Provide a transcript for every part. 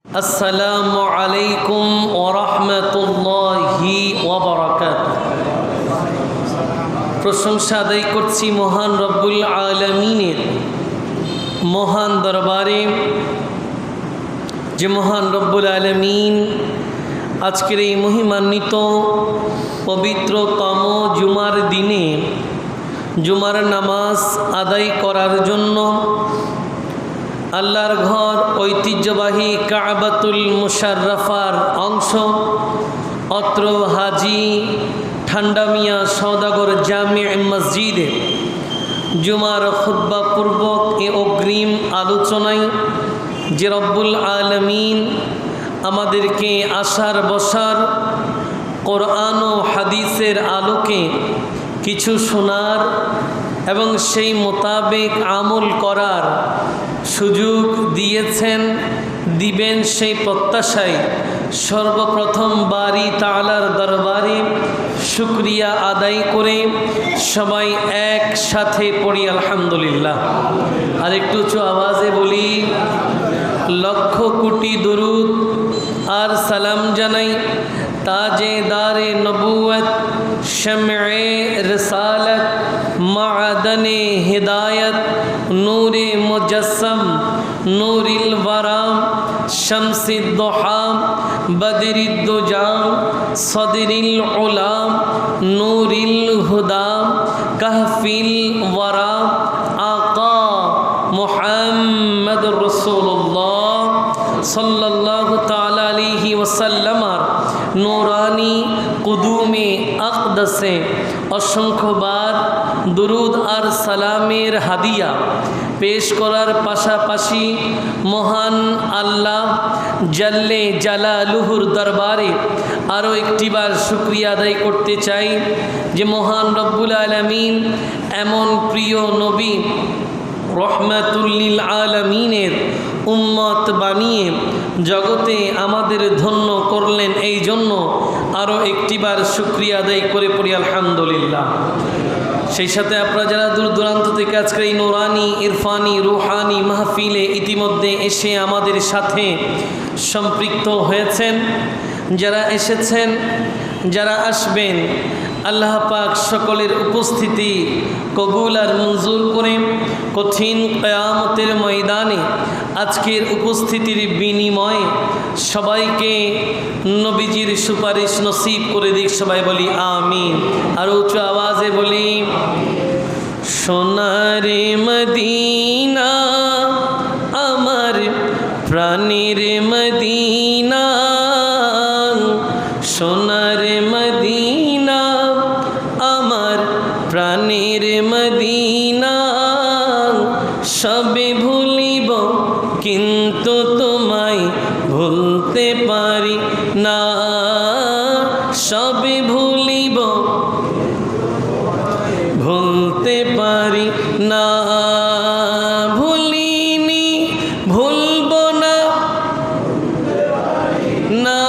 আসসালামু আলাইকুম ওয়া রাহমাতুল্লাহি ওয়া বারাকাতুহু। প্রশংসা আদায় করছি মহান রব্বুল আলামিনের মহান দরবারে, যে মহান রব্বুল আলামিন আজকের এই মহিমান্বিত পবিত্রতম জুমার দিনে জুমার নামাজ আদায় করার জন্য আল্লাহর ঘর ঐতিহ্যবাহী কাবাতুল মুশাররফার অংশ অত্র হাজি ঠান্ডা মিয়া সওদাগর জামে মসজিদে জুমার খুতবা পূর্বক এ অগ্রিম আলোচনায় যে রব্বুল আলামিন আমাদেরকে আসার বসার কোরআন ও হাদিসের আলোকে কিছু শোনার এবং সেই মোতাবেক আমল করার সুযোগ দিয়েছেন, দিবেন সেই প্রত্যাশায় সর্বপ্রথম বারি তাআলার দরবারে শুকরিয়া আদায় করে সবাই একসাথে পড়ি আলহামদুলিল্লাহ। আর একটু উঁচু আওয়াজে বলি লক্ষ কোটি দরুদ আর সালাম জানাই তাজেদারে নবুয়ত শমএ রিসালত মা'দানে হিদায়ত নূরে মুজাসসম নূরিল ওয়ারাম শামসিদ দুহাম বদরিদ দুজাম সদরিল উলাম নূরিল হুদাম কাহফিল ওয়ারাম আকা মুহাম্মদুর রাসূলুল্লাহ সাল্লাল্লাহু তাআলা আলাইহি ওয়াসাল্লামার নূরানি কুদুমে আকদাসে অসংখ্যবার দুরুদ আর সালামের হাদিয়া পেশ করার পাশাপাশি মহান আল্লাহ জাল্লে জালালুহুর দরবারে আরও একটিবার শুকরিয়া আদায় করতে চাই যে মহান রব্বুল আলামিন এমন প্রিয় নবী রহমাতুল লিল আলামিনের উম্মত বানিয়ে জগতে আমাদের ধন্য করলেন। এই জন্য আরও একটিবার শুকরিয়া আদায় করে পড়ি আলহামদুলিল্লাহ। সেই সাথে আপনারা যারা দূর দূরান্ত থেকে আজকের এই নুরানি ইরফানি রুহানি মাহফিলে ইতিমধ্যে এসে আমাদের সাথে সম্পৃক্ত হয়েছেন, যারা এসেছেন, যারা আসবেন, আল্লাহ পাক সকলের উপস্থিতি কবুল আর মঞ্জুর করে কঠিন কিয়ামতের ময়দানে আজকের উপস্থিতির বিনিময়ে সবাইকে নবীজির সুপারিশ নসিব করে দিক। সবাই বলি আমিন। আর উচ্চ আওয়াজে বলি সোনারে মদিনা আমার প্রাণের মদিনা, সোনারে মদিনা আমার প্রাণের মদিনা, সবে ভুলিব কিন্তু তোমায় ভুলতে পারি না, সবে ভুলিব ভুলতে পারি না, ভুলিনি ভুলব না, না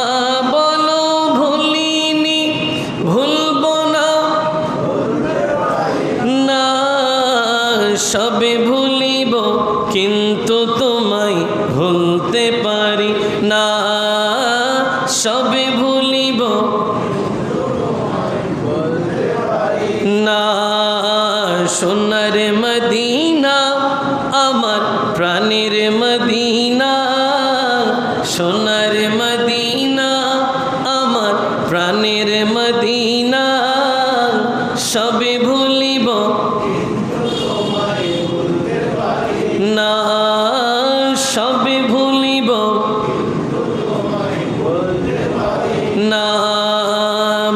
বলো ভুলিনি ভুলব না, না সবে ভুলিব কিন্তু তোমায় ভুলতে পারি না, সবে ভুলিব না, সোনার মদিনা আমার প্রাণের মদিনা, সোনার মদিনা আমার প্রাণের মদিনা, সবে ভুলিব না, সবে ভুলিব না,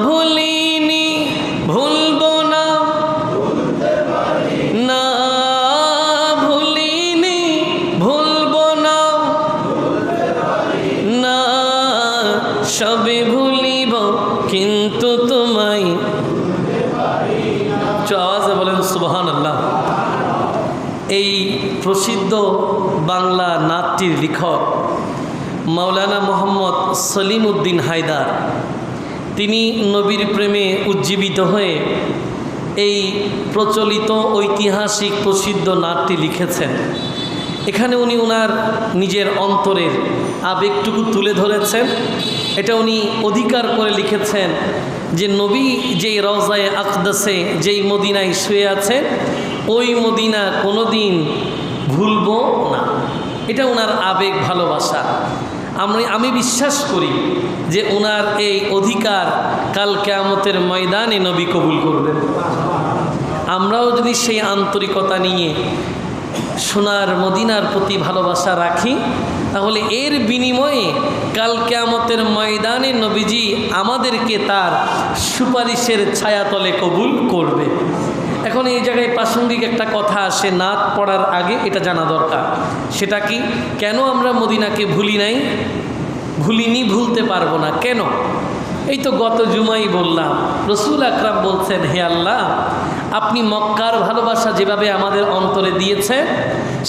ভুলিনি ভুলব না, না ভুলিনি ভুলব না, না সবে ভুলিব কিন্তু তোমায়। আওয়াজে বলেন সুবহানাল্লাহ। এই প্রসিদ্ধ বাংলা নাটটির লেখক মাওলানা মোহাম্মদ সলিম উদ্দিন হায়দার, তিনি নবীর প্রেমে উজ্জীবিত হয়ে এই প্রচলিত ঐতিহাসিক প্রসিদ্ধ নাটটি লিখেছেন। এখানে উনি ওনার নিজের অন্তরের আবেগটুকু তুলে ধরেছেন। এটা উনি অধিকার করে লিখেছেন যে নবী যেই রওজায়ে আকদাসে যেই মদিনায় শুয়ে আছেন ওই মদিনা কোনোদিন ভুলব না। এটা ওনার আবেগ, ভালোবাসা। আমি বিশ্বাস করি যে ওনার এই অধিকার কাল কিয়ামতের ময়দানে নবী কবুল করবেন। আমরাও যদি সেই আন্তরিকতা নিয়ে সোনার মদিনার প্রতি ভালোবাসা রাখি তাহলে এর বিনিময়ে কাল কিয়ামতের ময়দানে নবীজি আমাদেরকে তার সুপারিশের ছায়াতলে কবুল করবে। এখন এই জায়গায় প্রাসঙ্গিক একটা কথা আসে নাত পড়ার আগে, এটা জানা দরকার। সেটা কি, কেন আমরা মদিনাকে ভুলি নাই, ভুলিনি, ভুলতে পারবো না কেন? এই তো গত জুমাই বললাম, রসুল আকরাম বলছেন, হে আল্লাহ, আপনি মক্কার ভালোবাসা যেভাবে আমাদের অন্তরে দিয়েছেন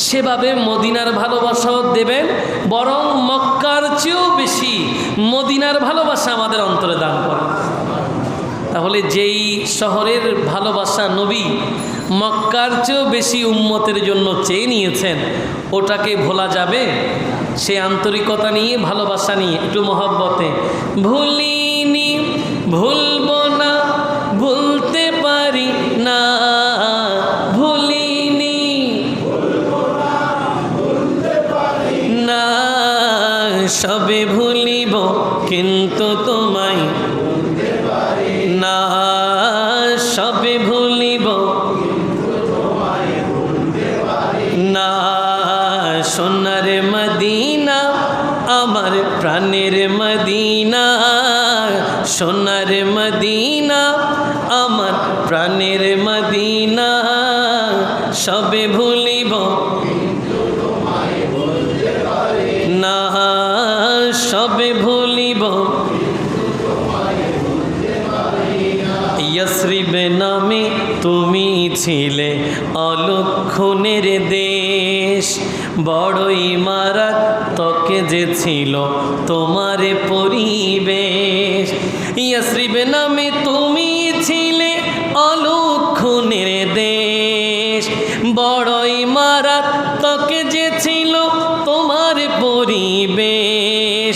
সেভাবে মদিনার ভালোবাসাও দেবেন, বরং মক্কার চেয়েও বেশি মদিনার ভালোবাসা আমাদের অন্তরে দান করেন। তাহলে যেই শহরের ভালোবাসা নবী মক্কার চেয়েও বেশি উম্মতের জন্য চেয়ে নিয়েছেন, ওটাকে ভোলা যাবে? সে আন্তরিকতা নিয়ে, ভালোবাসা নিয়ে, একটু মহব্বতে, ভুলিনি, ভুলবো না, ভুলতে পারি না, ভুলিনি না, সবে ভুলিব কিন্তু তোমায় না, সবে ভুলিব না, সোনার মদিনা আমার প্রাণের মদিনা, সোনার মদিনা আমার প্রাণের মদিনা, সবে ভুলিব না, সবে ভুলিব। ইয়াসরিব নামে তুমি ছিলে অলক্ষণের দেশ, বড়ই মারাত্মক যে ছিল তোমার পরিবেশ। ইয়াসরিব নামে তুমি ছিলে অলক্ষণের দেশ, বড়ই মারাত্মক যে ছিল তোমার পরিবেশ।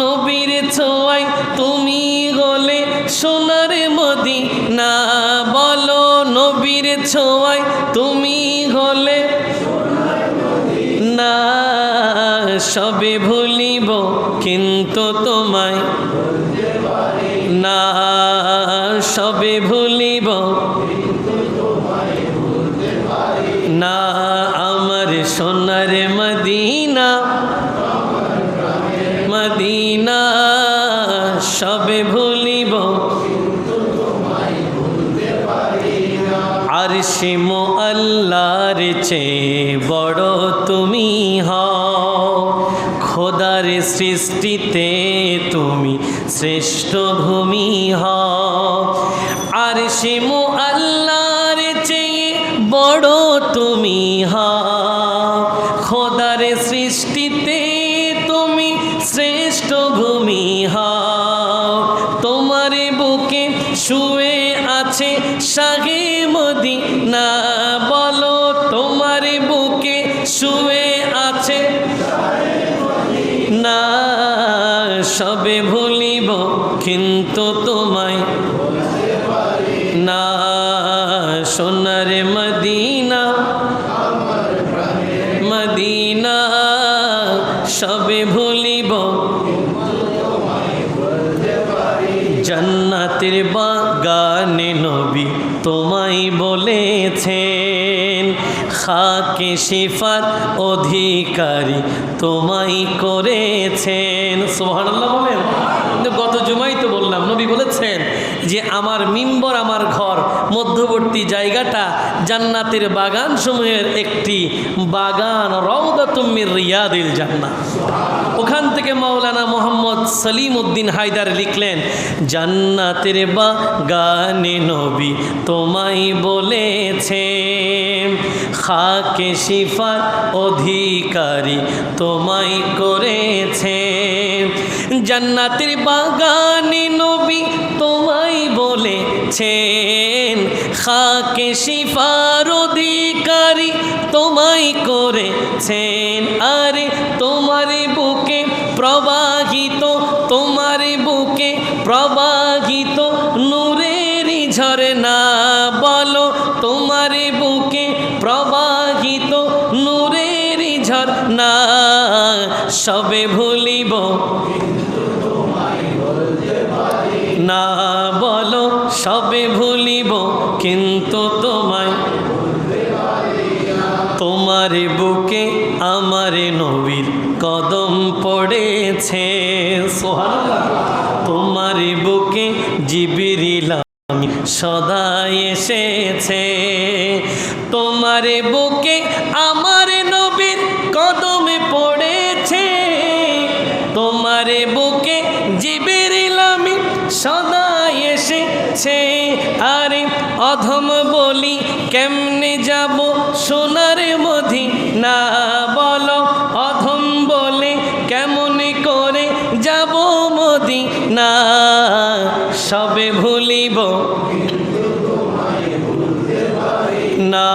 নবীর ছোঁয়ায় তুমি গলে সোনার মদিনা, বলো নবীর ছোঁয়ায় তুমি হলে না, সবে ভুলিব কিন্তু তোমায় না, সবে ভুলিব না, আমার সোনার মদিনা, মদিনা সবে ভুলিব। আরশে মুআল্লার চেয়ে বড় তুমি হও, খোদার সৃষ্টিতে তুমি শ্রেষ্ঠ ভূমি হও। আরশে মুআল্লার চেয়ে বড় তুমি হও, খোদার সৃষ্টিতে তুমি শ্রেষ্ঠ ভূমি হও। তোমার বুকে শুয়ে আছে শাহে মদিনা, বলো তোমার বুকে শুয়ে আছে না, সবে ভুলিব কিন্তু তোমায় না, সোনার মদিনা, মদিনা সবে ভুলিব। জান্নাতের বাগানে নবী তোমায় বলেছেন, খাকে শিফার অধিকারী তোমায় করেছেন। সুবহানাল্লাহ বলেন। গত জুমাই তো বললাম, নবী বলেছেন যে আমার মিম্বর, আমার ঘর, মধ্যবর্তী জায়গাটা জান্নাতের বাগান সমূহের একটি বাগান, রাউদাতুম মির রিয়াদিল জান্নাহ। ওখান থেকে মাওলানা মোহাম্মদ সলিম উদ্দিন হায়দার লিখলেন, জান্নাতের বাগানে নবী তোমায় বলেছেন, খাকে শিফার অধিকারী তোমায় করেছেন। জান্নাতের বাগানে নবী তোমায় বলেছেন, খাকে শিফার অধিকারী তোমায় করেছেন, আরে তোমার বুকে প্রবাহিত, তোমার বুকে প্রবাহিত নূরেরই ঝরনা, বলো তোমার বুকে প্রবাহিত নূরেরই ঝরনা, সবে ভুলিব না, বলো সবে ভুলিব কিন্তু তোমায়, তোমার বুকে আমার নবীর কদম পড়েছে, সুবহানাল্লাহ, তোমার বুকে জিবরিল সদা এসেছে, তোমার বুকে আমার নবীর কদম পড়েছে, তোমার বুকে জিবরিল সদা এসেছে, আরে অধম বলি কেমনে যাব সোনার মদিনা, বলো অধম বলে কেমন করে যাব মদিনা, সবে ভুলিব না,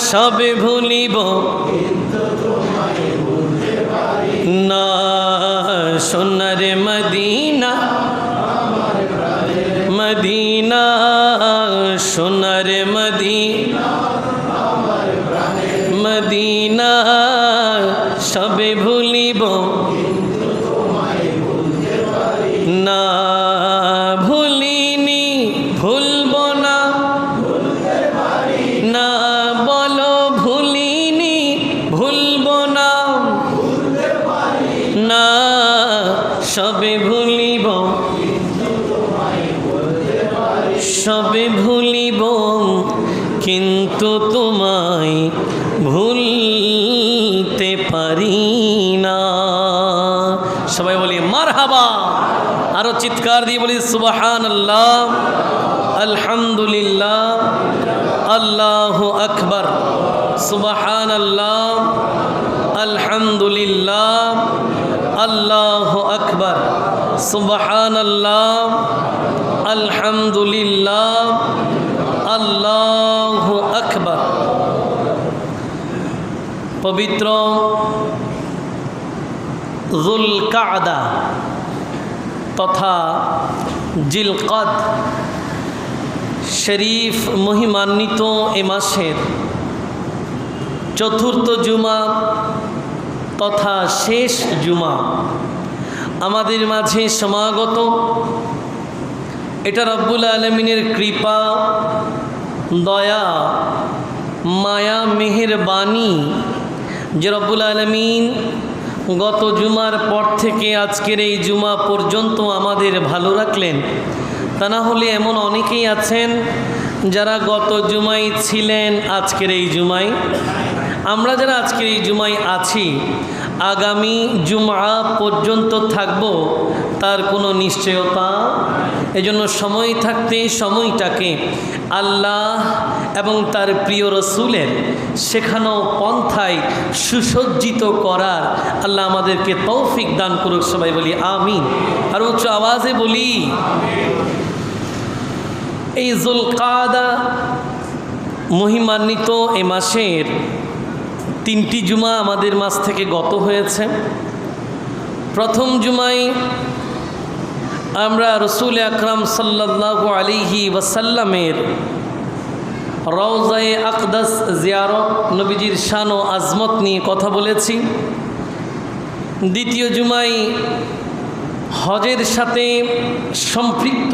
সবে ভুলিব না, সোনার মদিনা, মদিনা সোনার মদিনা, মদিনা সবে ভুলিব না, ভুলিনি ভুলব না, না বলো ভুলিনি ভুলব না, না সবে ভুলিব, সবে ভুলিব কিন্তু তোমায় ভুলতে পারি না। সবাই বলি মারহাবা, আরো চিৎকার দিয়ে বলি সুবহানাল্লাহ, আলহামদুলিল্লাহ, আল্লাহু আকবার, সুবহানাল্লাহ, আলহামদুলিল্লাহ, আল্লাহু আকবার, সুবহানাল্লাহ, আলহামদুলিল্লাহ, আল্লাহু আকবার। পবিত্র যুলকাদা তথা জিলকদ শরীফ মহিমান্বিত এ মাসের চতুর্থ জুমা তথা শেষ জুমা আমাদের মাঝে সমাগত। এটা রব্বুল আলমিনের কৃপা, দয়া, মায়া, মেহেরবানি যে রব্বুল আলমিন গত জুমার পর থেকে আজকের এই জুমা পর্যন্ত আমাদের ভালো রাখলেন। তা না হলে এমন অনেকেই আছেন যারা গত জুমায় ছিলেন আজকের এই জুমায়, আমরা যারা আজকের এই জুমায় আছি আগামী জুমা পর্যন্ত থাকব তার কোনো নিশ্চয়তা। এজন্য সময় থাকতে সময়টাকে আল্লাহ এবং তার প্রিয় রসুলের শেখানো পন্থায় সুসজ্জিত করার আল্লাহ আমাদেরকে তৌফিক দান করুক। সবাই বলি আমিন, আর উচ্চ আওয়াজে বলি। এই যুলকাদা মহিমান্বিত এ মাসের 3টি জুমা আমাদের মাঝ থেকে গত হয়েছে। প্রথম জুমায় আমরা রসুল আকরাম সাল্লাল্লাহু আলাইহি ওয়াসাল্লামের রওজায়ে আকদাস জিয়ারত, নবীজির শান ও আজমত নিয়ে কথা বলেছি। দ্বিতীয় জুমায় হজের সাথে সম্পৃক্ত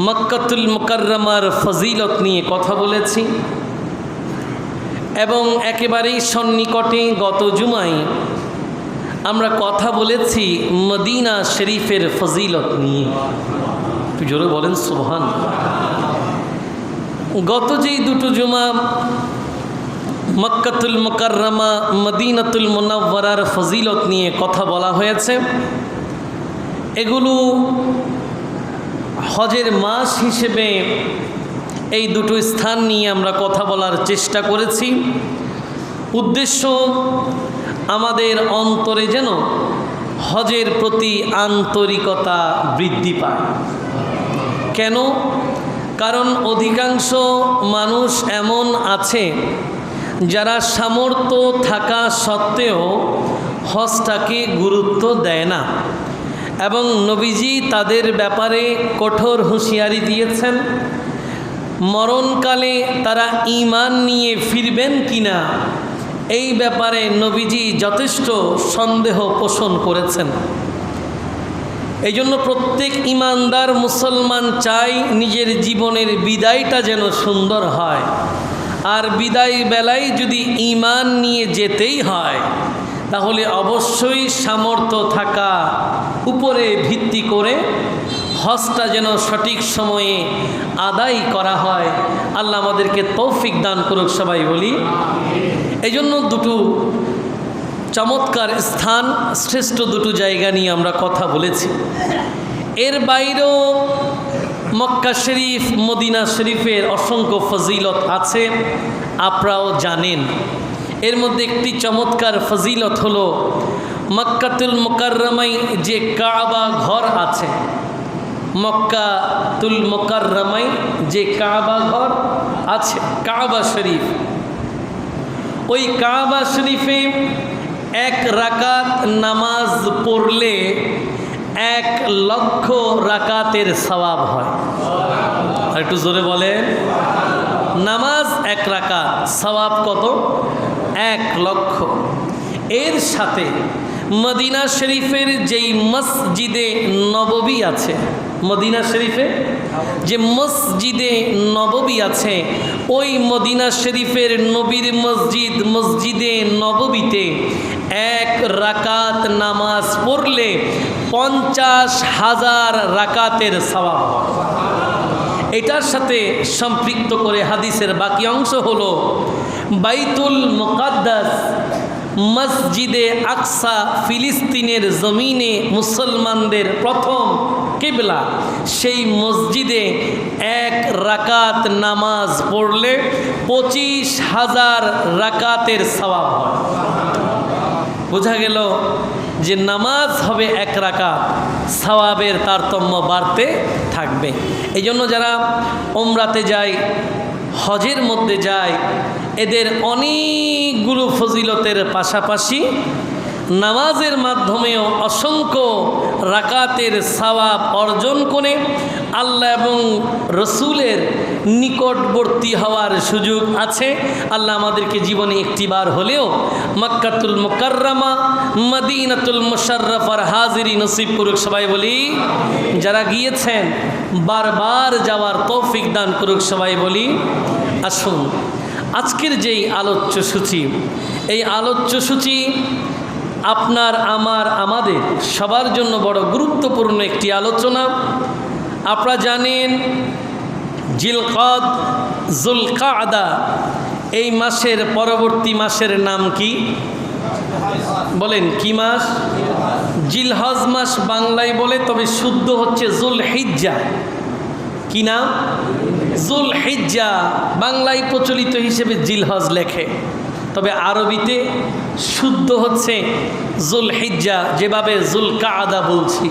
মক্কাতুল মুকাররমার ফজিলত নিয়ে কথা বলেছি এবং একেবারেই সন্নিকটে গত জুমায় আমরা কথা বলেছি মদিনা শরীফের ফজিলত নিয়ে। একটু জোরে বলেন সুবহান। গত যেই দুটো জুমা মক্কাতুল মুকাররমা মদিনাতুল মুনাওয়ারার ফজিলত নিয়ে কথা বলা হয়েছে, এগুলো হজের মাস হিসেবে এই দুটো স্থান নিয়ে আমরা কথা বলার চেষ্টা করেছি। উদ্দেশ্য আমাদের অন্তরে যেন হজের প্রতি আন্তরিকতা বৃদ্ধি পায়। কেন? কারণ অধিকাংশ মানুষ এমন আছে যারা সামর্থ্য থাকা সত্ত্বেও হজটাকে গুরুত্ব দেয় না, এবং নবীজি তাদের ব্যাপারে কঠোর হুঁশিয়ারি দিয়েছেন। মরণকালে তারা ঈমান নিয়ে ফিরবেন কিনা এই ব্যাপারে নবীজি যথেষ্ট সন্দেহ পোষণ করেছেন। এই জন্য প্রত্যেক ঈমানদার মুসলমান চায় নিজের জীবনের বিদায়টা যেন সুন্দর হয়, আর বিদায় বেলায় যদি ঈমান নিয়ে যেতেই হয় তাহলে অবশ্যই সামর্থ্য থাকা উপরে ভিত্তি করে হজটা যেন সঠিক সময়ে আদায় করা হয়। আল্লাহ আমাদেরকে তৌফিক দান করুক, সবাই বলি। এই জন্য দুটো চমৎকার স্থান, শ্রেষ্ঠ দুটো জায়গা নিয়ে আমরা কথা বলেছি। এর বাইরেও মক্কা শরীফ, মদিনা শরীফের অসংখ্য ফজিলত আছে, আপনারাও জানেন। এর মধ্যে একটি চমৎকার ফজিলত হলো মক্কাতুল মুকাররমায় যে কাবা ঘর আছে, মক্কাতুল মুকাররমায় যে কাবা ঘর আছে, কাবা শরীফ, ওই কাবা শরীফে 1 রাকাত নামাজ পড়লে 1,00,000 রাকাতের সওয়াব হয়। আর একটু জোরে বলেন, নামাজ 1 রাকাত, সওয়াব কত? 1,00,000। এর সাথে মদিনা শরীফের যেই মসজিদে নববী আছে, মদিনা শরীফে যে মসজিদে নববী আছে, ওই মদিনা শরীফের নবীর মসজিদ, মসজিদে নববীতে 1 রাকাত নামাজ পড়লে 50,000 রাকাতের সওয়াব হয়। এটার সাথে সম্পৃক্ত করে হাদিসের বাকি অংশ হলো বাইতুল মুকাদ্দাস, মসজিদে আকসা, ফিলিস্তিনের জমিনে মুসলমানদের প্রথম কিবলা, সেই মসজিদে 1 রাকাত নামাজ পড়লে 25,000 রাকাতের সওয়াব হয়। বোঝা গেল যে নামাজ হবে 1 রাকাত, সওয়াবের তারতম্য বাড়তে থাকবে। এই জন্য যারা ওমরাতে যায়, হজের মধ্যে যায়, এদের অনেকগুলো ফজিলতের পাশাপাশি নামাজের মাধ্যমেও অসংখ্য রাকাতের সওয়াব অর্জন করে আল্লাহ এবং রসুলের নিকটবর্তী হওয়ার সুযোগ আছে। আল্লাহ আমাদেরকে জীবনে একটিবার হলেও মক্কাতুল মুকাররমা, মদিনাতুল মুশাররফার হাজিরি নসিব করুক, সবাই বলি। যারা গিয়েছেন বারবার যাওয়ার তৌফিক দান করুক, সবাই বলি। আসুন, আজকের যেই আলোচ্য সূচি, এই আলোচ্য সূচি আপনার, আমার, আমাদের সবার জন্য বড় গুরুত্বপূর্ণ একটি আলোচনা। আপনারা জানেন জিলকদ, জুলকাদা, এই মাসের পরবর্তী মাসের নাম কি? বলেন, কি মাস? জিলহজ মাস বাংলায় বলে, তবে শুদ্ধ হচ্ছে জুলহিজ্জা। কি নাম? জুলহিজ্জা। বাংলায় প্রচলিত হিসেবে জিলহজ লেখে, তবে আরবিতে শুদ্ধ হচ্ছে জুলহিজ্জা, যেভাবে জুলকাদা বলছি।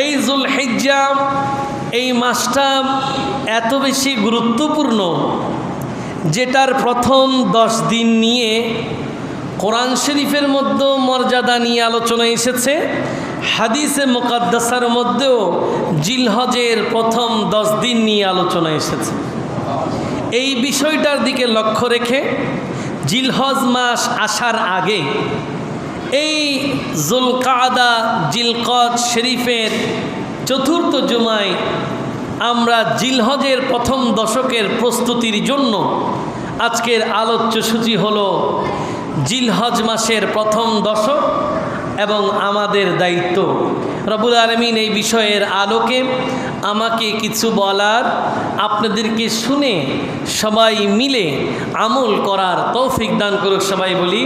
এই জুলহিজ্জা, এই মাসটা এত বেশি গুরুত্বপূর্ণ, যেটার প্রথম 10 দিন নিয়ে কোরআন শরীফের মধ্যে মর্যাদা নিয়ে আলোচনা এসেছে। হাদিসে মুকাদ্দাসার মধ্যেও জিলহজের প্রথম 10 দিন নিয়ে আলোচনা এসেছে। এই বিষয়টার দিকে লক্ষ্য রেখে জিলহজ মাস আসার আগে এই জুলকাদা, জিলকদ শরীফের চতুর্থ জুমায় আমরা জিলহজের প্রথম দশকের প্রস্তুতির জন্য আজকের আলোচ্য সূচি হলো জিলহজ মাসের প্রথম দশক এবং আমাদের দায়িত্ব। রব্বুল আলামিন এই বিষয়ের আলোকে আমাকে কিছু বলার, আপনাদেরকে শুনে সবাই মিলে আমল করার তৌফিক দান করুক, সবাই বলি।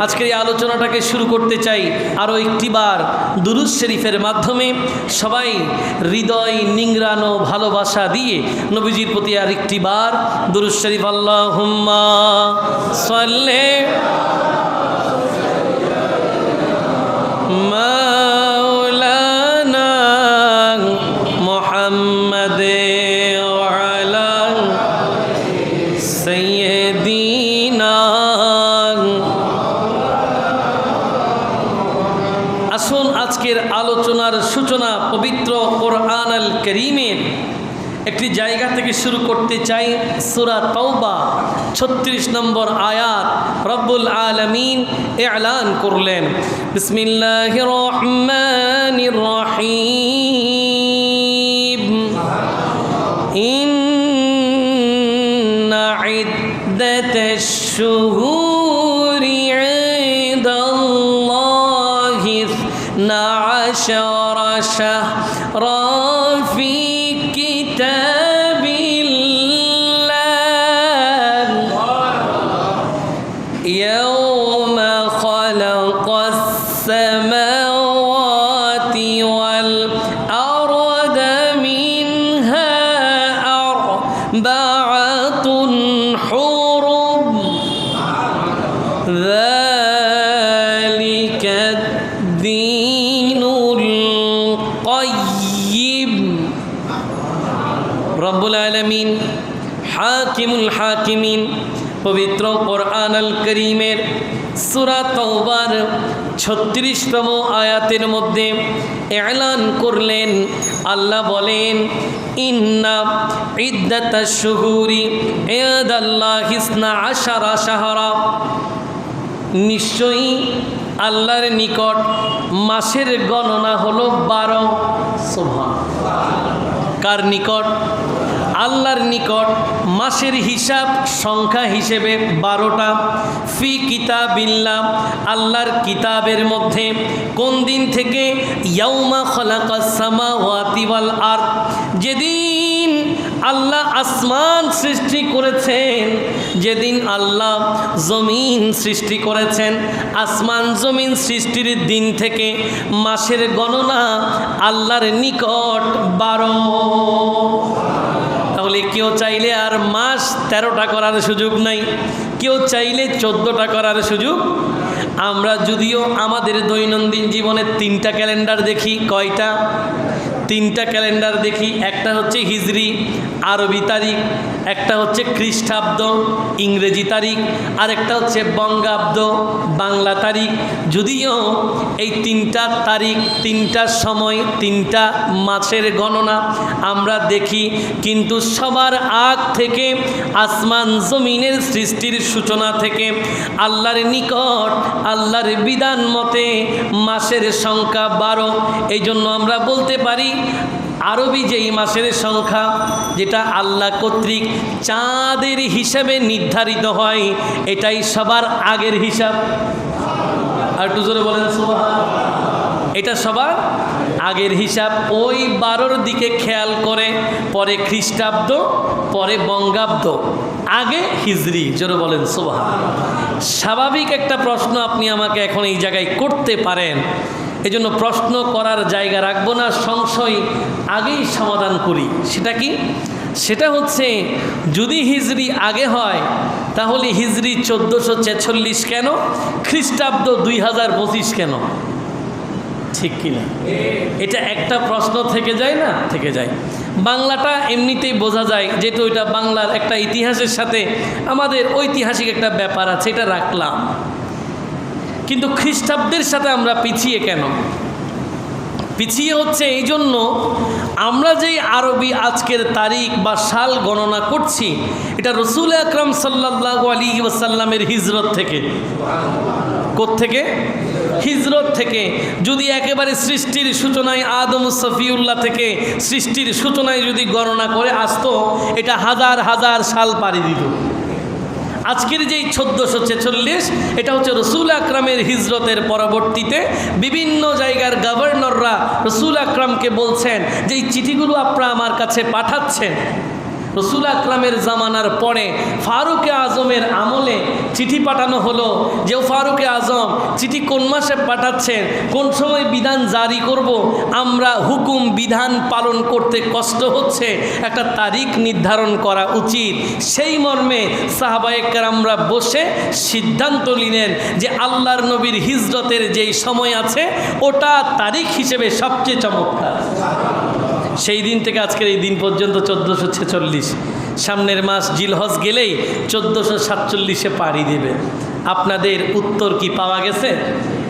আজকের এই আলোচনাটাকে শুরু করতে চাই আরও একটিবার দুরূদ শরীফের মাধ্যমে। সবাই হৃদয় নিংড়ানো ভালোবাসা দিয়ে নবীজির প্রতি আর একটিবার দুরূদ শরীফ। আল্লাহুম্মা সাল্লি মাওলানা মুহাম্মাদে আসুন আজকের আলোচনার সূচনা পবিত্র কোরআন আল কারীমের একটি জায়গা থেকে শুরু করতে চাই। সূরা তাওবা 36 নম্বর আয়াত রব্বুল আলামিন এলান করলেন, বিসমিল্লাহির রহমানির রহিম, ইন্না ইদ্দাতাশ শুহুরি ইনদাল্লাহি 12 শাহরান ফি কিতাবিল্লাহ ইয়াওমা খালাকাস সামাওয়াতি ওয়াল আরদা মিনহা আরবাআতুন হুরুম যালিকা দ্বীনুল কাইয়্যিম। রব্বুল আলামিন হাকিমুল হাকিমিন পবিত্র কোরআন আল কারীমের সূরা তাওবার 36তম আয়াতের মধ্যে এলান করলেন, আল্লাহ বলেন, ইন্না ইদ্দাতাশ শুহুরি ইনদাল্লাহি 12 শাহরা, নিশ্চয়ই আল্লাহর নিকট মাসের গণনা হলো 12। সুবহানাল্লাহ। কার নিকট? আল্লাহর নিকট মাসের হিসাব সংখ্যা হিসেবে 12টা। ফি কিতাবিল্লাহ, আল্লাহর কিতাবের মধ্যে। কোন দিন থেকে? ইয়াউমা খালাকাস সামাওয়াতি ওয়াল আরদ, যেদিন আল্লাহ আসমান সৃষ্টি করেছেন, যেদিন আল্লাহ জমিন সৃষ্টি করেছেন, আসমান জমিন সৃষ্টির দিন থেকে মাসের গণনা আল্লাহর নিকট 12। তাহলে কেউ চাইলে আর মাস 13টা করার সুযোগ নাই, কেউ চাইলে 14টা করার সুযোগ। আমরা যদিও আমাদের দৈনন্দিন জীবনে 3টা ক্যালেন্ডার দেখি। কয়টা? 3টা ক্যালেন্ডার দেখি। একটা হচ্ছে হিজরি আরবি তারিখ, একটা হচ্ছে খ্রিস্টাব্দ ইংরেজি তারিখ, আর একটা হচ্ছে বঙ্গাব্দ বাংলা তারিখ। যদিও এই 3টা তারিখ, 3টা সময়, 3টা মাসের গণনা আমরা দেখি, কিন্তু সবার আগ থেকে আসমান জমিনের সৃষ্টির সূচনা থেকে আল্লাহর নিকট আল্লাহর বিধান মতে মাসের সংখ্যা 12। এই জন্য আমরা বলতে পারি আরবি যেই মাসের সংখ্যা, যেটা আল্লাহ কর্তৃক চাঁদের হিসাবে নির্ধারিত হয়, এটাই সবার আগের হিসাব। আর একটু জোরে বলেন সুবহানাল্লাহ। এটা সবার আগের হিসাব। ওই 12র দিকে খেয়াল করে, পরে খ্রিস্টাব্দ, পরে বঙ্গাব্দ, আগে হিজরি। জোরে বলেন সুবহানাল্লাহ। স্বাভাবিক একটা প্রশ্ন আপনি আমাকে এখন এই জায়গায় করতে পারেন, এজন্য প্রশ্ন করার জায়গা রাখবো না, সংশয় আগেই সমাধান করি। সেটা কি? সেটা হচ্ছে, যদি হিজরি আগে হয় তাহলে হিজরি 1446 কেন, খ্রিস্টাব্দ 2025 কেন? ঠিক কিনা? এটা একটা প্রশ্ন থেকে যায় না? থেকে যায়। বাংলাটা এমনিতেই বোঝা যায়, যেহেতু এটা বাংলার একটা ইতিহাসের সাথে আমাদের ঐতিহাসিক একটা ব্যাপার আছে, এটা রাখলাম। কিন্তু খ্রিস্টাব্দের সাথে আমরা পিছিয়ে কেন? পিছিয়ে হচ্ছে এই জন্য, আমরা যেই আরবি আজকের তারিখ বা সাল গণনা করছি, এটা রসুল আকরাম সাল্লাল্লাহু আলাইহি ওয়াসাল্লামের হিজরত থেকে। কোত্থেকে? হিজরত থেকে। যদি একেবারে সৃষ্টির সূচনায় আদম সফিউল্লাহ থেকে সৃষ্টির সূচনায় যদি গণনা করে আসতো, এটা হাজার হাজার সাল পাড়ি দিত। আজকের যেই 1446, এটা হচ্ছে রসুল আকরামের হিজরতের পরবর্তীতে বিভিন্ন জায়গার গভর্নররা রসুল আকরামকে বলছেন যে এই চিঠিগুলো আপনারা আমার কাছে পাঠাচ্ছেন। রসুল আকরামের জামানার পরে ফারুকে আজমের আমলে চিঠি পাঠানো হলো, যে ফারুকে আজম চিঠি কোন মাসে পাঠাচ্ছেন, কোন সময় বিধান জারি করব, আমরা হুকুম বিধান পালন করতে কষ্ট হচ্ছে, একটা তারিখ নির্ধারণ করা উচিত। সেই মর্মে সাহাবায়ে কেরামরা বসে সিদ্ধান্ত নিলেন যে আল্লাহর নবীর হিজরতের যেই সময় আছে ওটা তারিখ হিসেবে সবচেয়ে চমৎকার। সেই দিন থেকে আজকের এই দিন পর্যন্ত 1446। সামনের মাস জিলহজ গেলেই 1447-এ পাড়ি দেবে। আপনাদের উত্তর কি পাওয়া গেছে?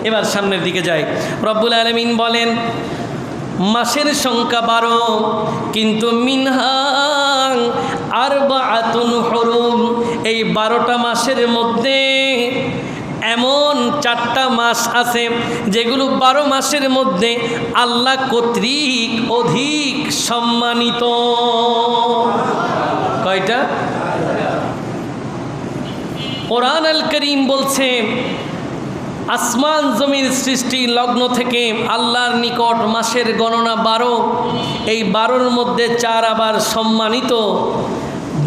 এবার সামনের দিকে যাই। রব্বুল আলামিন বলেন মাসের সংখ্যা 12, কিন্তু মিনহা আরবাআতুন হুরুম, এই 12টা মাসের মধ্যে এমন 4টা মাস আছে যেগুলো 12 মাসের মধ্যে আল্লাহ কর্তৃক অধিক সম্মানিত। কয়টা? কোরআন আল করিম বলছে আসমান জমির সৃষ্টি লগ্ন থেকে আল্লাহর নিকট মাসের গণনা 12, এই 12র মধ্যে 4 আবার সম্মানিত।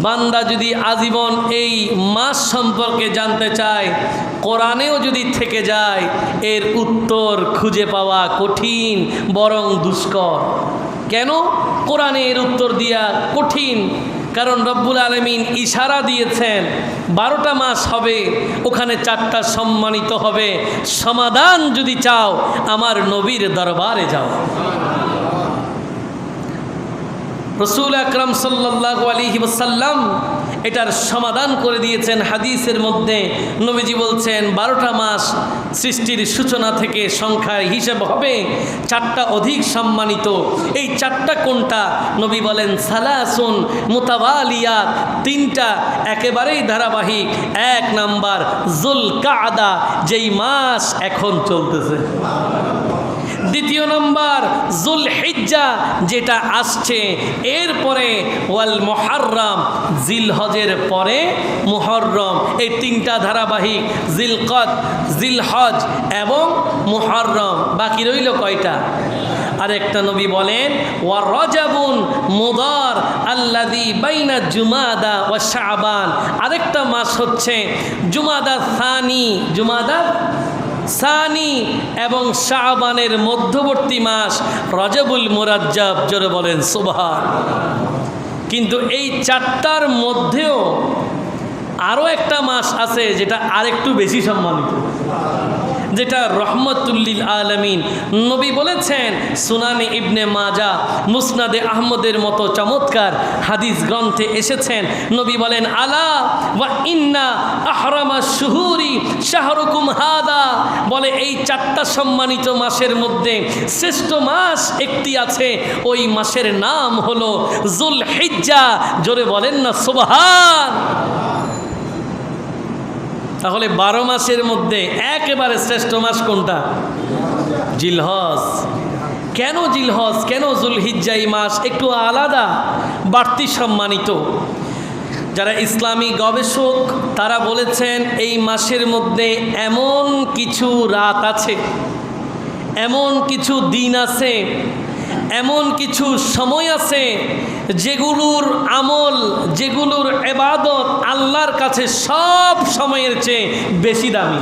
বান্দা যদি আজীবন এই মাস সম্পর্কে জানতে চায়, কোরআনেও যদি থেকে যায়, এর উত্তর খুঁজে পাওয়া কঠিন বরং দুষ্কর। কেন কোরআনে এর উত্তর দিয়া কঠিন? কারণ রব্বুল আলামিন ইশারা দিয়েছেন 12টা মাস হবে, ওখানে 4টা সম্মানিত হবে। সমাধান যদি চাও আমার নবীর দরবারে যাও। রাসূল আকরাম সাল্লাল্লাহু আলাইহি ওয়াসাল্লাম এটার সমাধান করে দিয়েছেন হাদিসের মধ্যে। নবীজি বলছেন 12টা মাস সৃষ্টির সূচনা থেকে সংখ্যার হিসেব হবে 4টা অধিক সম্মানিত। এই 4টা কোনটা? নবী বলেন সালাসুন মুতাওয়ালিয়াত, 3টা একেবারেই ধারাবাহিক। 1 নাম্বার যুলকাদা, যেই মাস এখন চলতেছে। 2 নম্বর যুলহিজ্জা, যেটা আসছে। এরপরে ওয়াল মুহররম, জিলহজের পরে মুহররম। এই 3টা ধারাবাহিক, জিলকদ, জিলহজ এবং মুহররম। বাকি রইল কয়টা? আরেকটা নবী বলেন ওয়া রজাবুন মুদার আল্লাযী বাইনা জুমাদা ওয়া শাবান। আরেকটা মাস হচ্ছে জুমাদা সানি, জুমাদা সানি এবং শাবানের মধ্যবর্তী মাস রজবুল মুরাজ্জাব। জোরে বলেন সুবহান। কিন্তু এই 4টার মধ্যেও আরও একটা মাস আছে যেটা আরেকটু বেশি সম্মানিত, যেটা রহমতুল্লিল আলামিন। নবী বলেছেন সুনানে ইবনে মাজা, মুসনাদে আহমদের মতো চমৎকার হাদিস গ্রন্থে এসেছেন। নবী বলেন আলা ওয়া ইন্না আহরামা শুহুরি শাহরুকুম হাদা, বলে এই 4টা সম্মানিত মাসের মধ্যে শ্রেষ্ঠ মাস একটি আছে, ওই মাসের নাম হলো যুলহিজ্জা। জোরে বলেন না সুবহান। তাহলে 12 মাসের মধ্যে একেবারে শ্রেষ্ঠ মাস কোনটা? জিলহজ। কেন জিলহজ, কেন যুলহিজ্জা? এই মাস একটু আলাদা, বাড়তি সম্মানিত। যারা ইসলামী গবেষক তারা বলেছেন এই মাসের মধ্যে এমন কিছু রাত আছে, এমন কিছু দিন আছে, এমন কিছু সময় আছে যেগুলোর আমল, যেগুলোর ইবাদত আল্লাহর কাছে সব সময়ের চেয়ে বেশি দামি।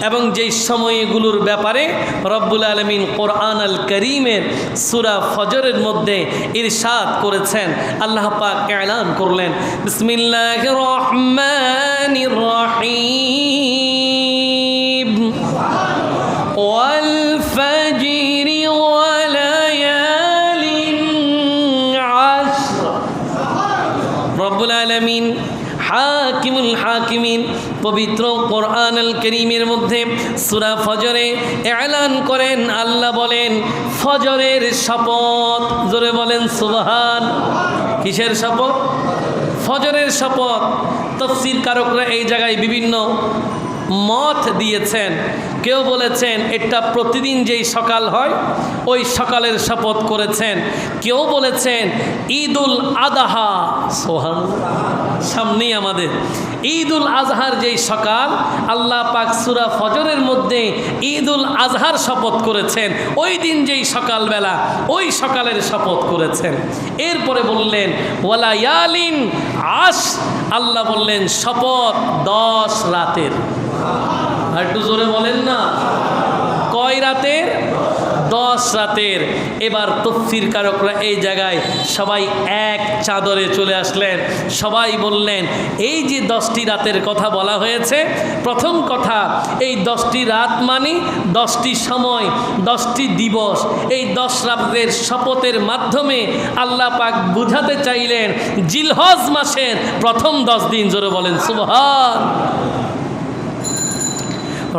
এবং যেই সময়গুলোর ব্যাপারে রব্বুল আলামিন কোরআন আল করিমের সূরা ফজরের মধ্যে ইরশাদ করেছেন। আল্লাহ পাক এলান করলেন বিসমিল্লাহির রহমানির রহিম ওয়াল ফাজরি ওয়া লায়ালিন আশর। রব্বুল আলামিন হাকিমুল হাকিমিন পবিত্র কোরআন আল করিমের মধ্যে সূরা ফজরে এলান করেন। আল্লাহ বলেন ফজরের শপথ। জোরে বলেন সুবহান। কিসের শপথ? ফজরের শপথ। তাফসীর কারকরা এই জায়গায় বিভিন্ন মত দিয়েছেন। কেউ বলেছেন এটা প্রতিদিন যেই সকাল হয় ওই সকালের শপথ করেছেন। কেউ বলেছেন ঈদুল আযহা, সুবহানাল্লাহ, সামনেই আমাদের ঈদুল আজহার যেই সকাল, আল্লাহ পাক সূরা ফজরের মধ্যে ঈদুল আজহার শপথ করেছেন। ওই দিন যেই সকালবেলা ওই সকালের শপথ করেছেন। এরপরে বললেন ওয়ালায়ালিন আশ, আল্লাহ বললেন শপথ 10 রাতের। আর একটু জোরে বলেন না, কয় রাতের? 10 রাতের। এবার তাফসীর কারকরা এই জায়গায় সবাই এক চাদরে চলে আসলেন। সবাই বললেন এই যে 10টি রাতের কথা বলা হয়েছে, প্রথম কথা এই 10টি রাত মানে 10টি সময়, 10টি দিবস। এই 10 রাতের শপথের মাধ্যমে আল্লাহ পাক বুঝাতে চাইলেন জিলহজ মাসের প্রথম 10 দিন। জোরে বলেন সুবহান।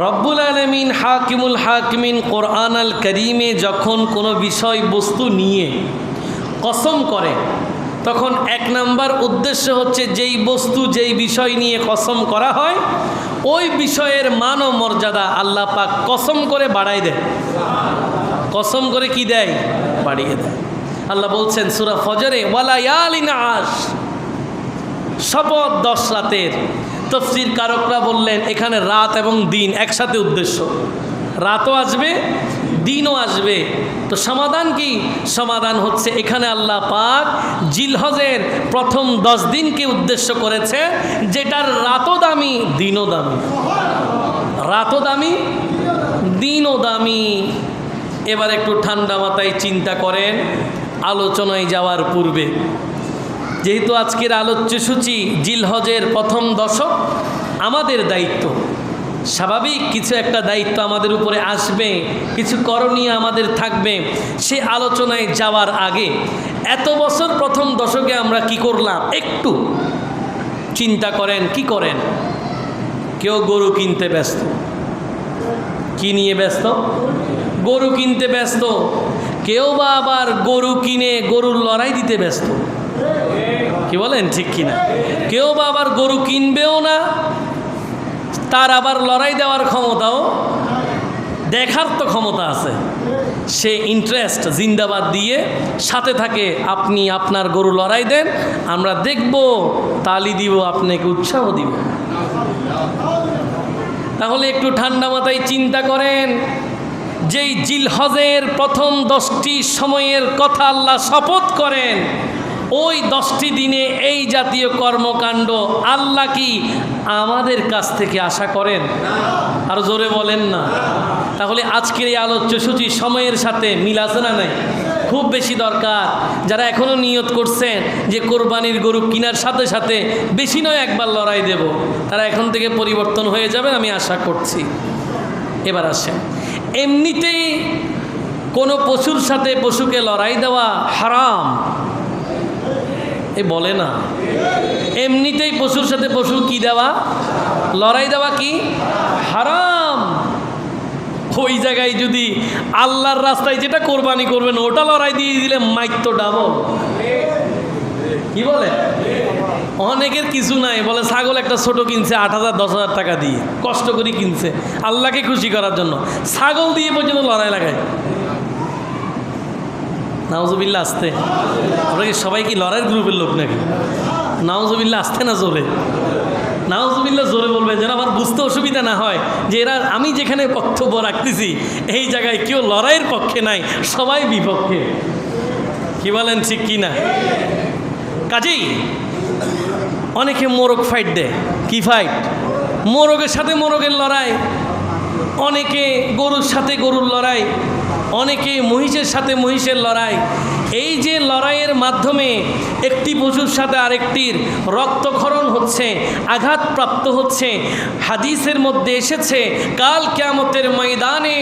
রব্বুল আলামিন হাকিমুল হাকিমিন কোরআন আল কারীমে যখন কোনো বিষয় বস্তু নিয়ে কসম করে, তখন এক নাম্বার উদ্দেশ্য হচ্ছে যেই বস্তু যেই বিষয় নিয়ে কসম করা হয় ওই বিষয়ের মান ও মর্যাদা আল্লাহ পাক কসম করে বাড়ায় দেয়। কসম করে কি দেয়? বাড়িয়ে দেয়। আল্লাহ বলছেন সূরা ফজরে, ওয়ালা ইয়ালিন আশ, শপথ 10 রাতের। তাফসীর কারকরা বললেন এখানে রাত এবং দিন একসাথে উদ্দেশ্য, রাতও আসবে দিনও আসবে। তো সমাধান কি? সমাধান হচ্ছে এখানে আল্লাহ পাক জিলহজের প্রথম 10 দিনকে উদ্দেশ্য করেছে, যেটার রাতও দামি দিনও দামি, রাতও দামি দিনও দামি। এবার একটু ঠান্ডা মাথায় চিন্তা করেন আলোচনায় যাওয়ার পূর্বে, যেহেতু আজকের আলোচ্যসূচি জিলহজের প্রথম দশক, আমাদের দায়িত্ব, স্বাভাবিক কিছু একটা দায়িত্ব আমাদের উপরে আসবে, কিছু করণীয় আমাদের থাকবে। সে আলোচনায় যাওয়ার আগে এত বছর প্রথম দশকে আমরা কি করলাম একটু চিন্তা করেন। কি করেন? কেউ গরু কিনতে ব্যস্ত। কি নিয়ে ব্যস্ত? গরু কিনতে ব্যস্ত। কেউ বা আবার গরু কিনে গরুর লড়াই দিতে ব্যস্ত। কি বলেন ঠিক কিনা? কেউ বা আবার গরু কিনবেও না, তার আবার লড়াই দেওয়ার ক্ষমতাও, দেখার তো ক্ষমতা আছে, সে ইন্টারেস্ট জিন্দাবাদ দিয়ে সাথে থাকে। আপনি আপনার গরু লড়াই দেন, আমরা দেখব, তালি দিব, আপনাকে উৎসাহ দিব। তাহলে একটু ঠান্ডা মাথায় চিন্তা করেন, যেই জিলহজের প্রথম 10টি সময়ের কথা আল্লাহ শপথ করেন, ওই 10টি দিনে এই জাতীয় কর্মকাণ্ড আল্লাহ কি আমাদের কাছ থেকে আশা করেন? আর জোরে বলেন না। তাহলে আজকের এই আলোচ্যসূচি সময়ের সাথে মিল আছে না নাই? খুব বেশি দরকার। যারা এখনও নিয়ত করছেন যে কোরবানির গরু কেনার সাথে সাথে বেশি নয় একবার লড়াই দেব, তারা এখন থেকে পরিবর্তন হয়ে যাবে, আমি আশা করছি। এবার আসেন, এমনিতেই কোনো পশুর সাথে পশুকে লড়াই দেওয়া হারাম। এ বলে না, এমনিতেই পশুর সাথে পশু কি দেওয়া, লড়াই দেওয়া কি হারাম। ওই জায়গায় যদি আল্লাহর রাস্তায় যেটা কোরবানি করবেন ওটা লড়াই দিয়ে দিলে মাইক তো ডাবল। কি বলে? অনেকের কিছু নাই, বলে ছাগল একটা ছোট কিনছে 8,000 10,000 টাকা দিয়ে, কষ্ট করে কিনছে আল্লাহকে খুশি করার জন্য, ছাগল দিয়ে পর্যন্ত লড়াই লাগায়। নাউজুবিল্লাহ আসতে। আমরা কি সবাই কি লড়াইয়ের গ্রুপের লোক নাকি? নাউজুবিল্লাহ আসতে না জোরে, নাউজুবিল্লাহ জোরে বলবেন যেন আমার বুঝতে অসুবিধা না হয় যে এরা আমি যেখানে বক্তব্য রাখতেছি এই জায়গায় কেউ লড়াইয়ের পক্ষে নাই, সবাই বিপক্ষে। কি বলেন ঠিক কি না? কাজেই অনেকে মোরগ ফাইট দেয়। কি ফাইট? মোরগের সাথে মোরগের লড়াই, অনেকে গরুর সাথে গরুর লড়াই, অনেকে মহিষের সাথে মহিষের লড়াই। এই যে লড়াইয়ের মাধ্যমে একটি পশুর সাথে আরেকটির রক্তক্ষরণ হচ্ছে, আঘাতপ্রাপ্ত হচ্ছে, হাদিসের মধ্যে এসেছে কাল কিয়ামতের ময়দানে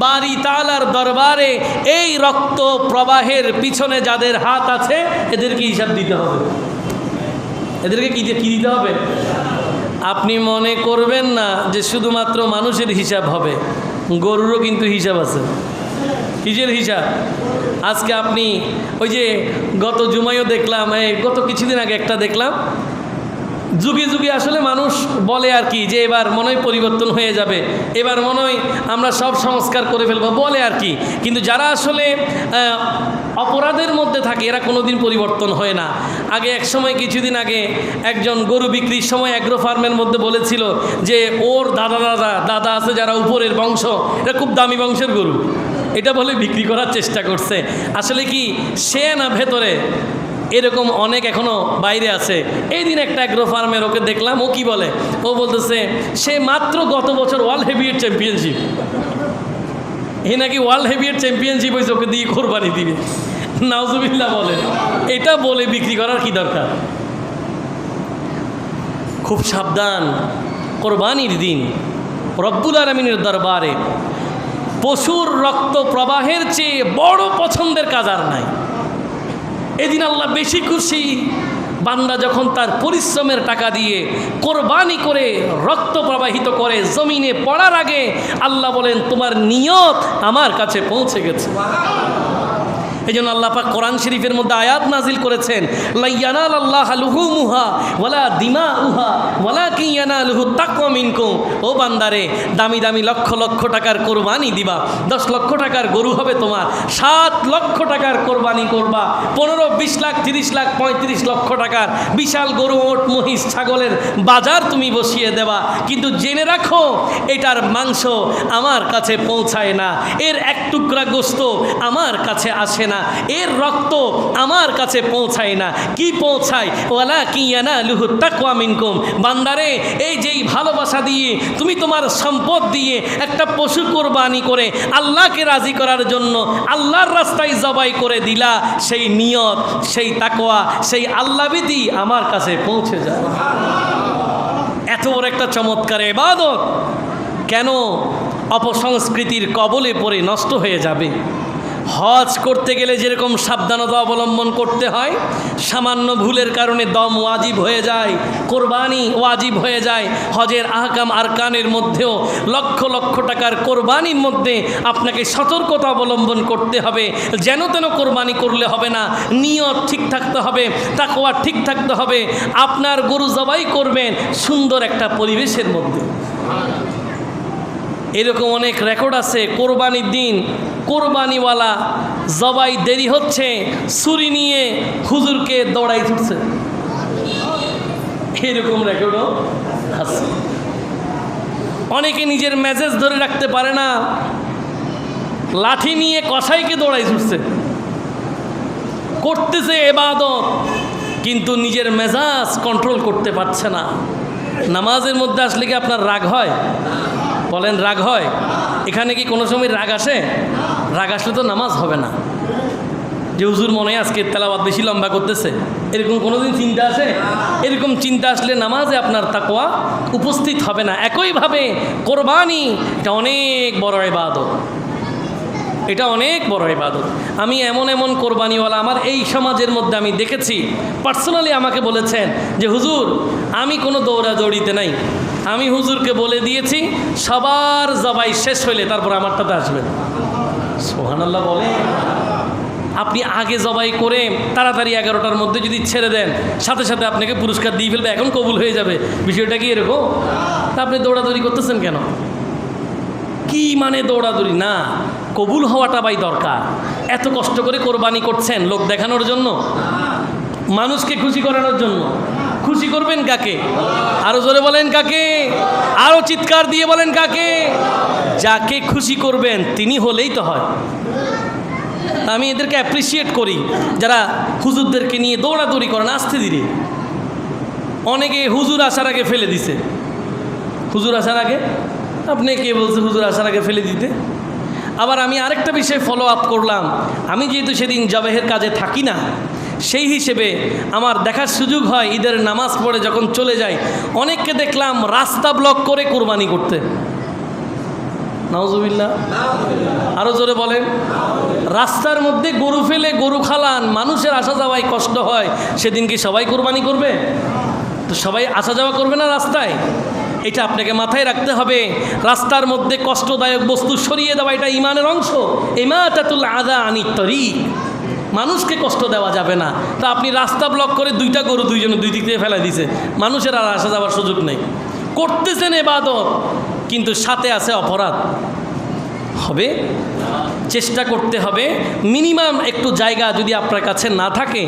বারি তাআলার দরবারে এই রক্ত প্রবাহের পিছনে যাদের হাত আছে এদেরকে হিসাব দিতে হবে। এদেরকে কি দিতে হবে? আপনি মনে করবেন না যে শুধুমাত্র মানুষের হিসাব হবে, গরুরও কিন্তু হিসাব আছে। কিসের হিসাব? আজকে আপনি ওই যে গত জুমাইও দেখলাম, গত কিছুদিন আগে একটা দেখলাম, যুগে যুগে আসলে মানুষ বলে আর কি যে এবার মনে হয় পরিবর্তন হয়ে যাবে, এবার মনে হয় আমরা সব সংস্কার করে ফেলবো, বলে আর কি। কিন্তু যারা আসলে অপরাধের মধ্যে থাকে এরা কোনোদিন পরিবর্তন হয় না। আগে এক সময় কিছুদিন আগে একজন গরু বিক্রির সময় অ্যাগ্রো ফার্মের মধ্যে বলেছিল যে ওর দাদা আছে যারা উপরের বংশ, এটা খুব দামি বংশের গরু, এটা বলে বিক্রি করার চেষ্টা করছে। আসলে কি সে না ভেতরে এরকম অনেক এখনও বাইরে আছে। এই দিন একটা অ্যাগ্রো ফার্মের ওকে দেখলাম, ও কি বলে, ও বলতেছে সে মাত্র গত বছর ওয়ার্ল্ড হেভিওয়েট চ্যাম্পিয়নশিপ, এই নাকি ওয়ার্ল্ড হেভিওয়েট চ্যাম্পিয়নশিপ হয়েছে, ওকে দিয়ে কোরবানি দিবে। নাউজুবিল্লাহ বলে, এটা বলে বিক্রি করার কি দরকার? খুব সাবধান। কোরবানির দিন রব্বুল আলামিনের দরবারে পশুর রক্ত প্রবাহের চেয়ে বড় পছন্দের কাজ আর নাই। এদিন আল্লাহ বেশি খুশি বান্দা যখন তার পরিশ্রমের টাকা দিয়ে কোরবানি করে রক্ত প্রবাহিত করে জমিনে পড়ার আগে আল্লাহ বলেন তোমার নিয়ত আমার কাছে পৌঁছে গেছে। এই জন্য আল্লাহ পাক কোরআন শরীফের মধ্যে আয়াত নাজিল করেছেন, লা ইয়ানালাল্লাহু লুহুমুহা ওয়ালা দিমাউহা ওয়ালাকিন ইয়ানালুহু তাকওয়া মিনকুম। ও বান্দারে, দামি দামি লক্ষ লক্ষ টাকার কোরবানি দিবা, 10 লক্ষ টাকার গরু হবে তোমার, 7 লক্ষ টাকার কোরবানি করবা, 15, 20 লাখ, 30 লাখ, 35 লক্ষ টাকার বিশাল গরু, ওট, মহিষ, ছাগলের বাজার তুমি বসিয়ে দেবা, কিন্তু জেনে রাখো এটার মাংস আমার কাছে পৌঁছায় না, এর এক টুকরা গোশত আমার কাছে আসে না, এর রক্ত আমার কাছে পৌঁছায় না। কি পৌঁছায়? ওয়ালাকিন ইয়ানালুহু তাকওয়া মিনকুম। বান্দারে, এই যেই ভালোবাসা দিয়ে তুমি তোমার সম্পদ দিয়ে একটা পশু কোরবানি করে আল্লাহকে রাজি করার জন্য আল্লাহর রাস্তায় জবাই করে দিলা, সেই নিয়ত, সেই তাকওয়া, সেই আল্লাহবিধি আমার কাছে পৌঁছে যায়। এত বড় একটা চমৎকার ইবাদত কেন অপসংস্কৃতির কবলে পড়ে নষ্ট হয়ে যাবে? হজ করতে গেলে যেরকম সাবধানতা অবলম্বন করতে হয়, সামান্য ভুলের কারণে দম ওয়াজিব হয়ে যায়, কোরবানি ওয়াজিব হয়ে যায়। হজের আহকাম আরকানের মধ্যেও লক্ষ লক্ষ টাকার কোরবানির মধ্যে আপনাকে সতর্কতা অবলম্বন করতে হবে। যেন তেন কোরবানি করলে হবে না, নিয়ত ঠিক থাকতে হবে, তাকওয়া ঠিক থাকতে হবে। আপনার গরু জবাই করবেন সুন্দর একটা পরিবেশের মধ্যে। এরকম অনেক রেকর্ড আছে, কোরবানির দিন কোরবানিওয়ালা জবাই দেরি হচ্ছে, ছুরি নিয়ে হুজুরকে দৌড়াই ছুটছে, এরকম রেকর্ডও আছে। অনেকে নিজের মেজাজ ধরে রাখতে পারে না, লাঠি নিয়ে কসাইকে দৌড়াই ছুটছে, করতেছে ইবাদত কিন্তু নিজের মেজাজ কন্ট্রোল করতে পারছে না। নামাজের মধ্যে আসলে কি আপনার রাগ হয়? বলেন, রাগ হয়? এখানে কি কোনো সময় রাগ আসে? রাগ আসলে তো নামাজ হবে না। যে হুজুর মনে হয় আজকে তেলাওয়াত বেশি লম্বা করতেছে, এরকম কোনোদিন চিন্তা আসে? এরকম চিন্তা আসলে নামাজে আপনার তাকওয়া উপস্থিত হবে না। একইভাবে কোরবানি এটা অনেক বড় ইবাদত, এটা অনেক বড় ইবাদত। আমি এমন এমন কোরবানিওয়ালা আমার এই সমাজের মধ্যে আমি দেখেছি, পার্সোনালি আমাকে বলেছেন যে হুজুর আমি কোনো দৌড়াদৌড়িতে নাই, আমি হুজুরকে বলে দিয়েছি সবার জবাই শেষ হইলে তারপর আমারটাতে আসবেন। সুবহানাল্লাহ বলে। আপনি আগে জবাই করে তাড়াতাড়ি 11টার মধ্যে যদি ছেড়ে দেন, সাথে সাথে আপনাকে পুরস্কার দিয়ে ফেলবে, এখন কবুল হয়ে যাবে। বিষয়টা কি এরকম? তা আপনি দৌড়াদৌড়ি করতেছেন কেন? কি মানে দৌড়াদৌড়ি? না, কবুল হওয়াটা ভাই দরকার। এত কষ্ট করে কোরবানি করছেন লোক দেখানোর জন্য, মানুষকে খুশি করানোর জন্য। খুশি করবেন কাকে? আরো জোরে বলেন কাকে? আরো চিৎকার দিয়ে বলেন কাকে? যাকে খুশি করবেন তিনি হলেই তো হয়। আমি এদেরকে অ্যাপ্রিসিয়েট করি যারা হুজুরদেরকে নিয়ে দৌড়াদৌড়ি করেন আস্তে ধীরে। অনেকে হুজুর আসার আগে ফেলে দিছে। হুজুর আসার আগে? আপনি কে বলছে হুজুর আসার আগে ফেলে দিতে? আবার আমি আরেকটা বিষয় ফলো আপ করলাম, আমি যেহেতু সেদিন জবাহের কাজে থাকি না, সেই হিসেবে আমার দেখার সুযোগ হয় ঈদের নামাজ পড়ে যখন চলে যাই, অনেককে দেখলাম রাস্তা ব্লক করে কোরবানি করতে। নাউজুবিল্লাহ। আরো জোরে বলেন। রাস্তার মধ্যে গরু ফেলে গরু খালান, মানুষের আসা যাওয়ায় কষ্ট হয়, সেদিন কি সবাই কোরবানি করবে? তো সবাই আসা যাওয়া করবে না রাস্তায়? এটা আপনাকে মাথায় রাখতে হবে। রাস্তার মধ্যে কষ্টদায়ক বস্তু সরিয়ে দেওয়া এটা ইমানের অংশ। ইমাতাতুল আযা আনিত তরিক, মানুষকে কষ্ট দেওয়া যাবে না। তা আপনি রাস্তা ব্লক করে 2টা গরু দুইজনে দুই দিক থেকে ফেলা দিছে, মানুষের আর আসা যাওয়ার সুযোগ নেই। করতেছেন ইবাদত, কিন্তু সাথে আছে অপরাধ। হবে, চেষ্টা করতে হবে মিনিমাম একটু জায়গা যদি আপনার কাছে না থাকে,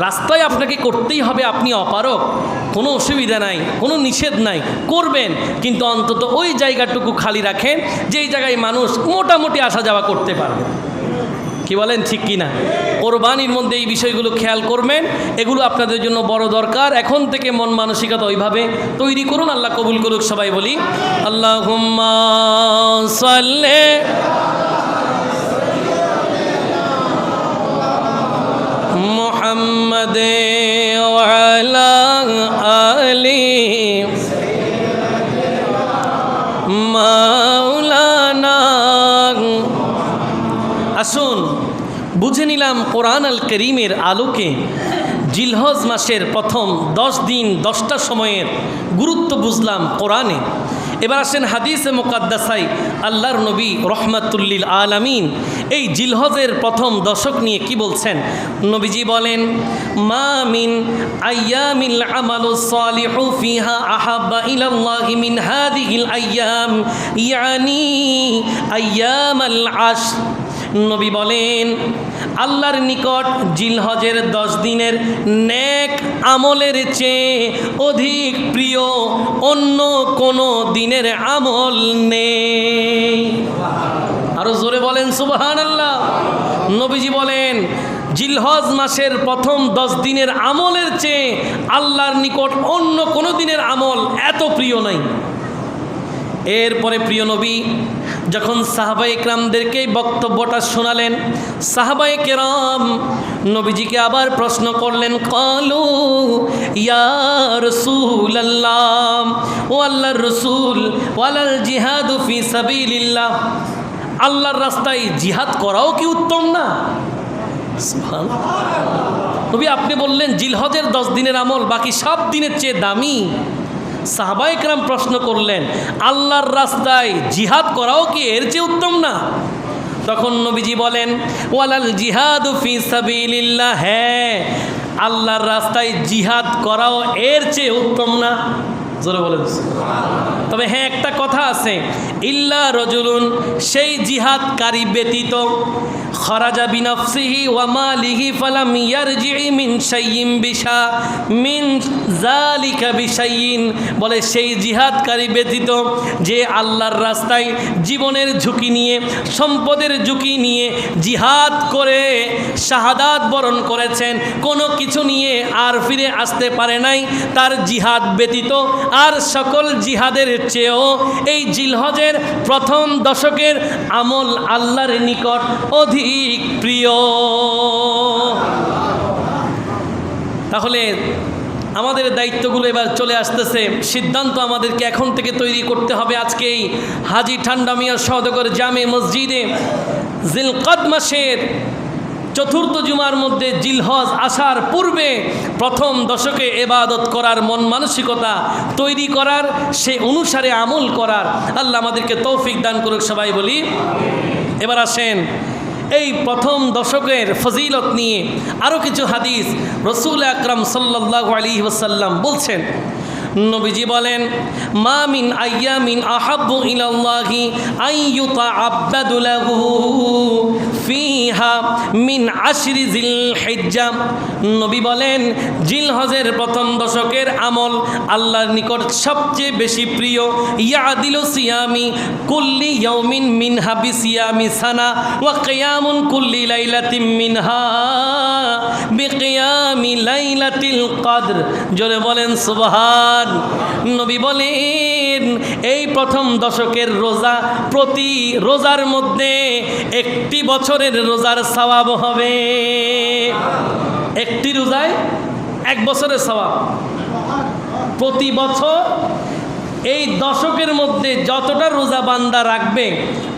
রাস্তায় আপনাকে করতেই হবে। আপনি অপারক, কোনো অসুবিধা নাই, কোনো নিষেধ নাই, করবেন, কিন্তু অন্তত ওই জায়গাটুকু খালি রাখেন যেই জায়গায় মানুষ মোটামুটি আসা যাওয়া করতে পারবে। কি বলেন, ঠিক কি না? কোরবানির মধ্যে এই বিষয়গুলো খেয়াল করবেন, এগুলো আপনাদের জন্য বড় দরকার। এখন থেকে মন মানসিকতা ওইভাবে তৈরি করুন। আল্লাহ কবুল করুক। সবাই বলি আল্লাহুম্মা সাল্লি মুহাম্মাদে ওয়া আলা আলি মাওলানা। আসুন বুঝে নিলাম কোরআন আল করিমের আলোকে জিলহজ মাসের প্রথম 10 দিন 10টা সময়ের গুরুত্ব বুঝলাম কোরআনে। এবার আসেন হাদিসে মুকাদ্দাসাই আল্লাহর নবী রহমাতুল্লিল আলামিন এই জিলহজের প্রথম দশক নিয়ে কি বলছেন। নবীজি বলেন, মা মিন আইয়ামিল আমালুস সালিহু ফিহা আহাব্বা ইলাল্লাহি মিন হাযিহিল আইয়াম ইয়ানি আইয়ামাল আশর। নবী বলেন, আল্লাহর নিকট জিলহজের 10 দিনের নেক আমলের চেয়ে অধিক প্রিয় অন্য কোনো দিনের আমল নেই। আরো জোরে বলেন সুবহানাল্লাহ। নবীজি বলেন, জিলহজ মাসের প্রথম 10 দিনের আমলের চেয়ে আল্লাহর নিকট অন্য কোনো দিনের আমল এত প্রিয় নাই। এরপরে প্রিয় নবী যখন সাহাবায়ে কেরামদেরকে বক্তব্যটা শোনালেন, সাহাবায়ে কেরাম নবীজিকে আবার প্রশ্ন করলেন, ক্বালু ইয়া রাসূলুল্লাহ, ও আল্লাহর রাসূল, ওয়ালাল জিহাদু ফি সাবিলিল্লাহ, আল্লাহর রাস্তায় জিহাদ করাও কি উত্তম না? সুবহানাল্লাহ। নবী আপনি বললেন জিলহজের 10 দিনের আমল বাকি সব দিনের চেয়ে দামি। সাহাবায়ে কেরাম প্রশ্ন করলেন, আল্লাহর রাস্তায় জিহাদ করাও কি এর চেয়ে উত্তম না? তখন নবীজি বলেন, ওয়ালাল জিহাদু ফি সাবিলিল্লাহ, হ্যাঁ আল্লাহর রাস্তায় জিহাদ করাও এর চেয়ে উত্তম না। জোরে বলেন। তবে হ্যাঁ একটা কথা আছে, ইল্লা রাজুলুন, সেই জিহাদকারী ব্যতীত, খরাজা বিনাফসিহি ওয়া মালিহি ফালাম ইয়ারজি মিন শাইইন বিশা মিন যালিকা বিশাইইন, বলে সেই জিহাদকারী ব্যতীত যে আল্লাহর রাস্তায় জীবনের ঝুঁকি নিয়ে সম্পদের ঝুঁকি নিয়ে জিহাদ করে শাহাদাত বরণ করেছেন, কোনো কিছু নিয়ে আর ফিরে আসতে পারে নাই, তার জিহাদ ব্যতীত আর সকল জিহাদের চেয়েও এই জিলহজের প্রথম দশকের আমল আল্লাহর নিকট অধিক প্রিয়। তাহলে আমাদের দায়িত্বগুলো এবার চলে আসতেছে, সিদ্ধান্ত আমাদেরকে এখন থেকে তৈরি করতে হবে। আজকেই হাজী ঠান্ডা মিয়া সওদাগর জামে মসজিদে জিলকদ মাসের চতুর্থ জুমার মধ্যে জিলহজ আসার পূর্বে প্রথম দশকে ইবাদত করার মন মানসিকতা তৈরি করার, সে অনুসারে আমল করার আল্লাহ আমাদেরকে তৌফিক দান করুক, সবাই বলি। এবার আসেন এই প্রথম দশকের ফজিলত নিয়ে আরও কিছু হাদিস রাসূল আকরাম সাল্লাল্লাহু আলাইহি ওয়াসাল্লাম বলছেন। নবীজি বলেন, মা মিন আইয়ামিন আহাব্বু ইলাল্লাহি আন ইউতাআব্বাদু লাহু ফিহা মিন আশরি জিলহিজ্জা। নবী বলেন, জিলহজের প্রথম দশকের আমল আল্লাহর নিকট সবচেয়ে বেশি প্রিয়। ইয়াদিলু সিয়ামি কুল্লি ইয়াউমিন মিনহা বিসিয়ামি সানা ওয়া কিয়ামুন কুল্লি লাইলাতিন মিনহা বিকিয়ামি লাইলাতিল কদর। জোরে বলেন সুবহান। নবী বলেন, এই প্রথম দশকের রোজা প্রতি রোজার মধ্যে একটি বছরের রোজার সওয়াব হবে। একটি রোজায় 1 বছরের সওয়াব। প্রতি বছর এই দশকের মধ্যে যতটা রোজা বান্দা রাখবে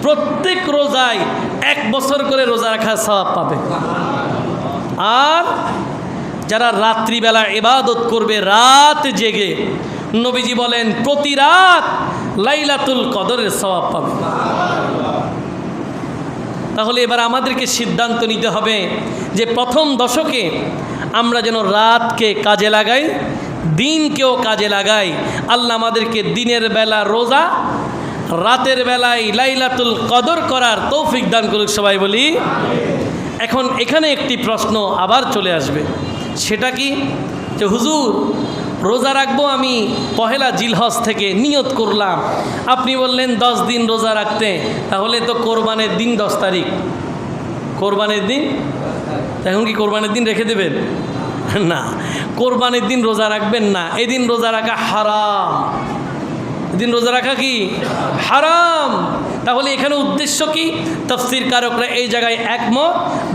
প্রত্যেক রোজায় 1 বছর করে রোজা রাখার সওয়াব পাবে। আর যারা রাত্রিবেলা ইবাদত করবে রাত জেগে, নবীজি বলেন প্রতি রাত লাইলাতুল কদরের সওয়াব পাবে। তাহলে এবার আমাদেরকে সিদ্ধান্ত নিতে হবে যে প্রথম দশকে আমরা যেন রাতকে কাজে লাগাই, দিনকেও কাজে লাগাই। আল্লাহ আমাদেরকে দিনের বেলা রোজা, রাতের বেলায় লাইলাতুল কদর করার তৌফিক দান করুক, সবাই বলি। এখন এখানে একটি প্রশ্ন আবার চলে আসবে, সেটা কি যে হুজুর রোজা রাখবো আমি পহেলা জিলহজ থেকে নিয়ত করলাম, আপনি বললেন 10 দিন রোজা রাখতে, তাহলে তো কোরবানের দিন 10 তারিখ, কোরবানের দিন, এখন কি কোরবানের দিন রেখে দেবেন? না, কোরবানির দিন রোজা রাখবেন না, এদিন রোজা রাখা হারাম। এদিন রোজা রাখা কি হারাম। তাহলে এখানে উদ্দেশ্য কি? তাফসীর কারকরা এই জায়গায় একমত,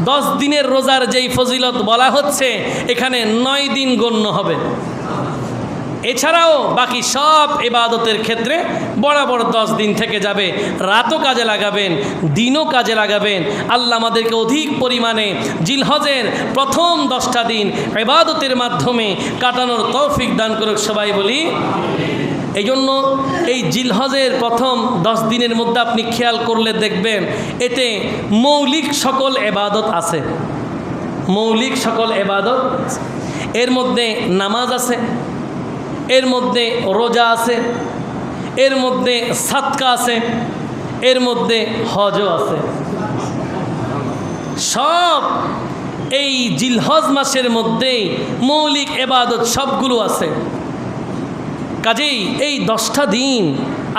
10 দিনের রোজার যেই ফজিলত বলা হচ্ছে এখানে 9 দিন গণ্য হবে। এছাড়াও বাকি সব ইবাদতের ক্ষেত্রে বরাবর 10 দিন থেকে যাবে। রাতও কাজে লাগাবেন, দিনও কাজে লাগাবেন। আল্লাহ আমাদেরকে অধিক পরিমাণে জিলহজের প্রথম 10টা দিন ইবাদতের মাধ্যমে কাটানোর তৌফিক দান করুক, সবাই বলি। এই জন্য এই জিলহজের প্রথম 10 দিনের মধ্যে আপনি খেয়াল করলে দেখবেন এতে মৌলিক সকল ইবাদত আছে। মৌলিক সকল ইবাদত, এর মধ্যে নামাজ আছে, এর মধ্যে রোজা আছে, এর মধ্যে সাদকা আছে, এর মধ্যে হজও আছে। সব এই জিলহজ মাসের মধ্যেই মৌলিক ইবাদত সবগুলো আছে। কাজেই এই 10টা দিন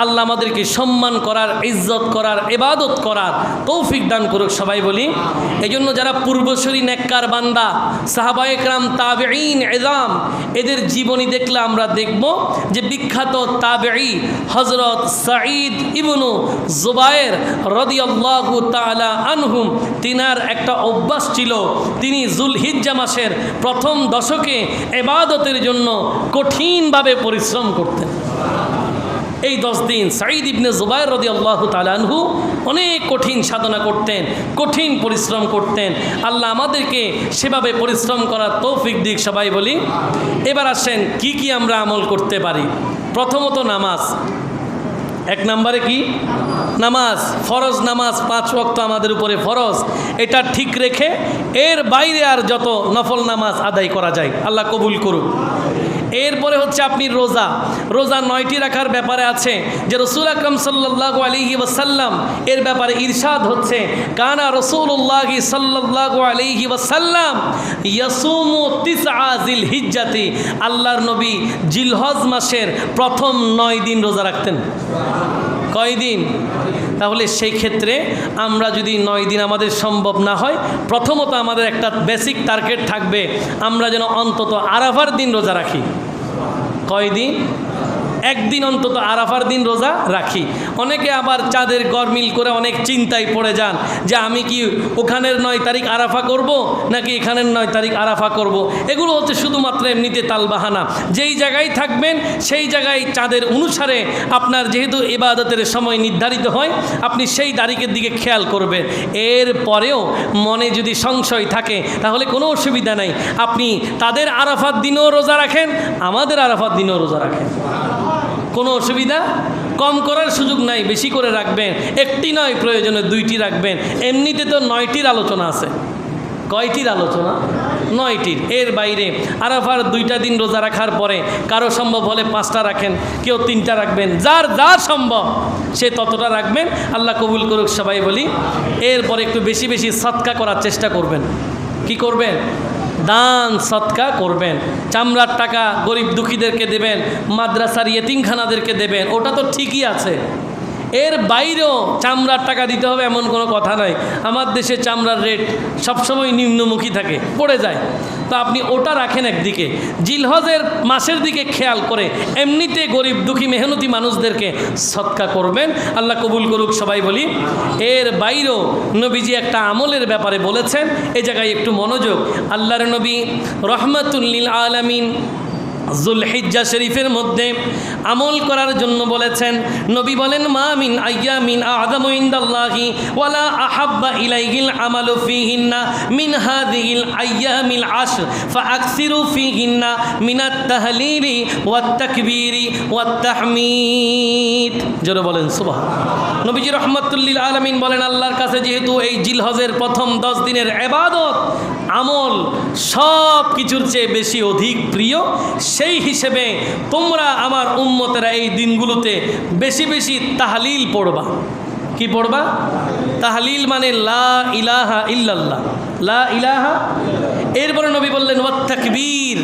আল্লাহ আমাদেরকে সম্মান করার, ইজ্জত করার, ইবাদত করার তৌফিক দান করুক, সবাই বলি। এই জন্য যারা পূর্বসূরি নেককার বান্দা, সাহাবায়ে কেরাম, তাবেঈন ইযাম, এদের জীবনী দেখলে আমরা দেখব যে বিখ্যাত তাবেঈ হযরত সাঈদ ইবনু জুবায়ের রাদিয়াল্লাহু তাআলা আনহুম, তিনার একটা অভ্যাস ছিল, তিনি যুলহিজ্জা মাসের প্রথম দশকে ইবাদতের জন্য কঠিনভাবে পরিশ্রম করতেন। এই 10 দিন সাঈদ ইবনে জুবায়ের রাদিয়াল্লাহু তাআলা আনহু অনেক কঠিন সাধনা করতেন, কঠিন পরিশ্রম করতেন। আল্লাহ আমাদেরকে সেভাবে পরিশ্রম করার তৌফিক দিক, সবাই বলি। এবার আসেন কি কি আমরা আমল করতে পারি। প্রথমত নামাজ। 1 নম্বরে কি? নামাজ, ফরজ নামাজ 5 ওয়াক্ত আমাদের উপরে ফরজ। এটা ঠিক রেখে এর বাইরে আর যত নফল নামাজ আদায় করা যায় আল্লাহ কবুল করুক। এরপরে হচ্ছে আপনি রোজা। রোজা 9টি রাখার ব্যাপারে আছে যে রাসূল আকরাম সাল্লাল্লাহু আলাইহি ওয়াসাল্লাম এর ব্যাপারে ইরশাদ হচ্ছে, কানা রাসূলুল্লাহ সাল্লাল্লাহু আলাইহি ওয়াসাল্লাম ইয়াসুমু 9 জিলহিজ্জাতি, আল্লাহর নবী জিলহজ মাসের প্রথম 9 দিন রোজা রাখতেন। কয় দিন? তাহলে সেই ক্ষেত্রে আমরা যদি 9 দিন আমাদের সম্ভব না হয়, প্রথমত আমাদের একটা বেসিক টার্গেট থাকবে, আমরা যেন অন্তত আরাফার দিন রোজা রাখি। কয় দিন? 1 দিন অন্তত আরাফার দিন রোজা রাখি। অনেকে আবার চাঁদের গরমিল করে অনেক চিন্তায় পড়ে যান যে আমি কি ওখানের 9 তারিখ আরাফা করব নাকি এখানের 9 তারিখ আরাফা করব। এগুলো হচ্ছে শুধুমাত্র এমনিতে তালবাহানা। যেই জায়গায় থাকবেন সেই জায়গায় চাঁদের অনুসারে আপনার যেহেতু ইবাদতের সময় নির্ধারিত হয়, আপনি সেই তারিখের দিকে খেয়াল করবেন। এর পরেও মনে যদি সংশয় থাকে তাহলে কোনো অসুবিধা নাই, আপনি তাদের আরাফার দিনেও রোজা রাখেন, আমাদের আরাফার দিনেও রোজা রাখেন, কোনো অসুবিধা। কম করার সুযোগ নাই, বেশি করে রাখবেন। 1টি নয়, প্রয়োজনে 2টি রাখবেন। এমনিতে তো 9টির আলোচনা আছে। কয়টির আলোচনা? 9টির। এর বাইরে আরাফার 2টা দিন রোজা রাখার পরে কারো সম্ভব হলে 5টা রাখেন, কেউ 3টা রাখবেন, যার যা সম্ভব সে ততটা রাখবেন। আল্লাহ কবুল করুক, সবাই বলি। এরপরে একটু বেশি বেশি সদকা করার চেষ্টা করবেন। কি করবেন? দান সদকা করবেন। চামড়ার টাকা গরিব দুঃখীদেরকে দেবেন, মাদ্রাসার ইয়েতিমখানাদেরকে দেবেন, ওটা তো ঠিকই আছে। এর বাইরেও চামড়ার টাকা দিতে হবে এমন কোনো কথা নয়। আমার দেশে চামড়ার রেট সবসময় নিম্নমুখী থাকে, পড়ে যায়। তো আপনি ওটা রাখেন একদিকে, জিলহজের মাসের দিকে খেয়াল করে এমনিতে গরিব দুঃখী মেহনতি মানুষদেরকে সদকা করবেন। আল্লাহ কবুল করুক, সবাই বলি। এর বাইরেও নবীজি একটা আমলের ব্যাপারে বলেছেন, এই জায়গায় একটু মনোযোগ। আল্লাহর নবী রহমাতুল লিল আলামিন যুলহিজ্জা শরীফের মধ্যে আমল করার জন্য বলেছেন। নবী বলেন, মা মিন আইয়ামিন আযমু ইনদাল্লাহি ওয়ালা আহাব্বা ইলাইহিল আমালু ফীহিন্না মিন হাযিহিল আইয়ামিল আশর ফাআকসিরু ফীহিন্না মিনাত তাহলিলি ওয়াত তাকবীরি ওয়াত তাহমিদ। জোরে বলেন সুবহানাল্লাহ। নবীজি রাহমাতুল লিল আলামিন বলেন, আল্লাহর কাছে যেহেতু এই জিলহজের প্রথম 10 দিনের ইবাদত আমল সব কিছুর চেয়ে বেশি অধিক প্রিয়, সেই হিসেবে তোমরা আমার উম্মতেরা এই দিনগুলোতে বেশি বেশি তাহলিল পড়বা। কি পড়বা? তাহলিল মানে লা ইলাহা ইল্লাল্লাহ, লা ইলাহা। এরপরে নবী বললেন ওয়াত তাকবীর,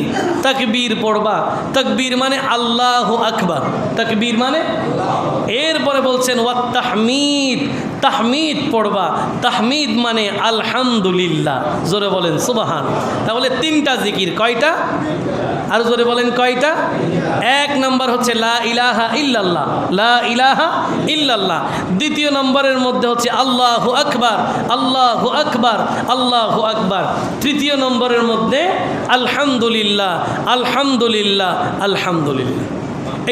তাকবীর পড়বা। তাকবীর মানে আল্লাহু আকবার, তাকবীর মানে। এরপরে বলছেন ওয়াত তাহমিদ, তাহমিদ পড়বা। তাহমিদ মানে আলহামদুলিল্লাহ, জোরে বলেন সুবহান। তাহলে তিনটা জিকির, কয়টা? আর জোরে বলেন কয়টা? এক নম্বর হচ্ছে লা ইলাহা ইল্লাল্লাহ, লা ইলাহা ইল্লাল্লাহ। দ্বিতীয় নম্বরের মধ্যে হচ্ছে আল্লাহু আকবার, আল্লাহু আকবার, আল্লাহু আকবার। তৃতীয় নম্বরের মধ্যে আলহামদুলিল্লাহ, আলহামদুলিল্লাহ, আলহামদুলিল্লাহ।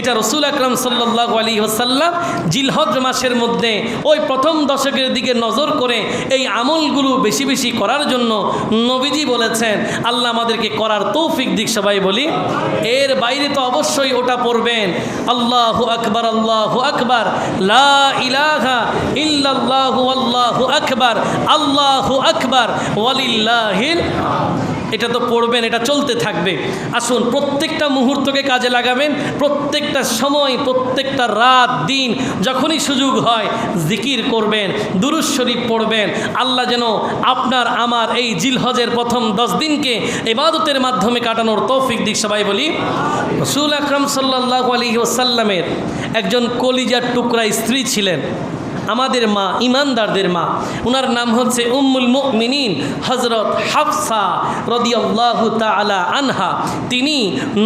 এটা রসুল আকরাম সাল্লাল্লাহু আলাইহি ওয়াসাল্লাম জিলহজ মাসের মধ্যে ওই প্রথম দশকের দিকে নজর করে এই আমলগুলো বেশি বেশি করার জন্য নবীজি বলেছেন। আল্লাহ আমাদেরকে করার তৌফিক দিক, সবাই বলি। এর বাইরে তো অবশ্যই ওটা পড়বেন, আল্লাহু আকবার, আল্লাহু আকবার, লা ইলাহা ইল্লাল্লাহু আল্লাহু আকবার, আল্লাহু আকবার, ওয়ালিল্লাহিল। এটা তো পড়বেন, এটা চলতে থাকবে। আসুন প্রত্যেকটা মুহূর্তকে কাজে লাগাবেন, প্রত্যেকটা সময়, প্রত্যেকটা রাত দিন যখনই সুযোগ হয় জিকির করবেন, দুরূদ শরীফ পড়বেন। আল্লাহ যেন আপনার আমার এই জিলহজের প্রথম 10 দিনকে ইবাদতের মাধ্যমে কাটানোর তৌফিক দিক, সবাই বলি। রাসূল আকরাম সাল্লাল্লাহু আলাইহি ওয়াসাল্লামের একজন কলিজার টুকরা স্ত্রী ছিলেন, আমাদের মা, ইমানদারদের মা। ওনার নাম হচ্ছে উম্মুল মুমিনিন হযরত হাফসা রাদিয়াল্লাহু তাআলা আনহা। তিনি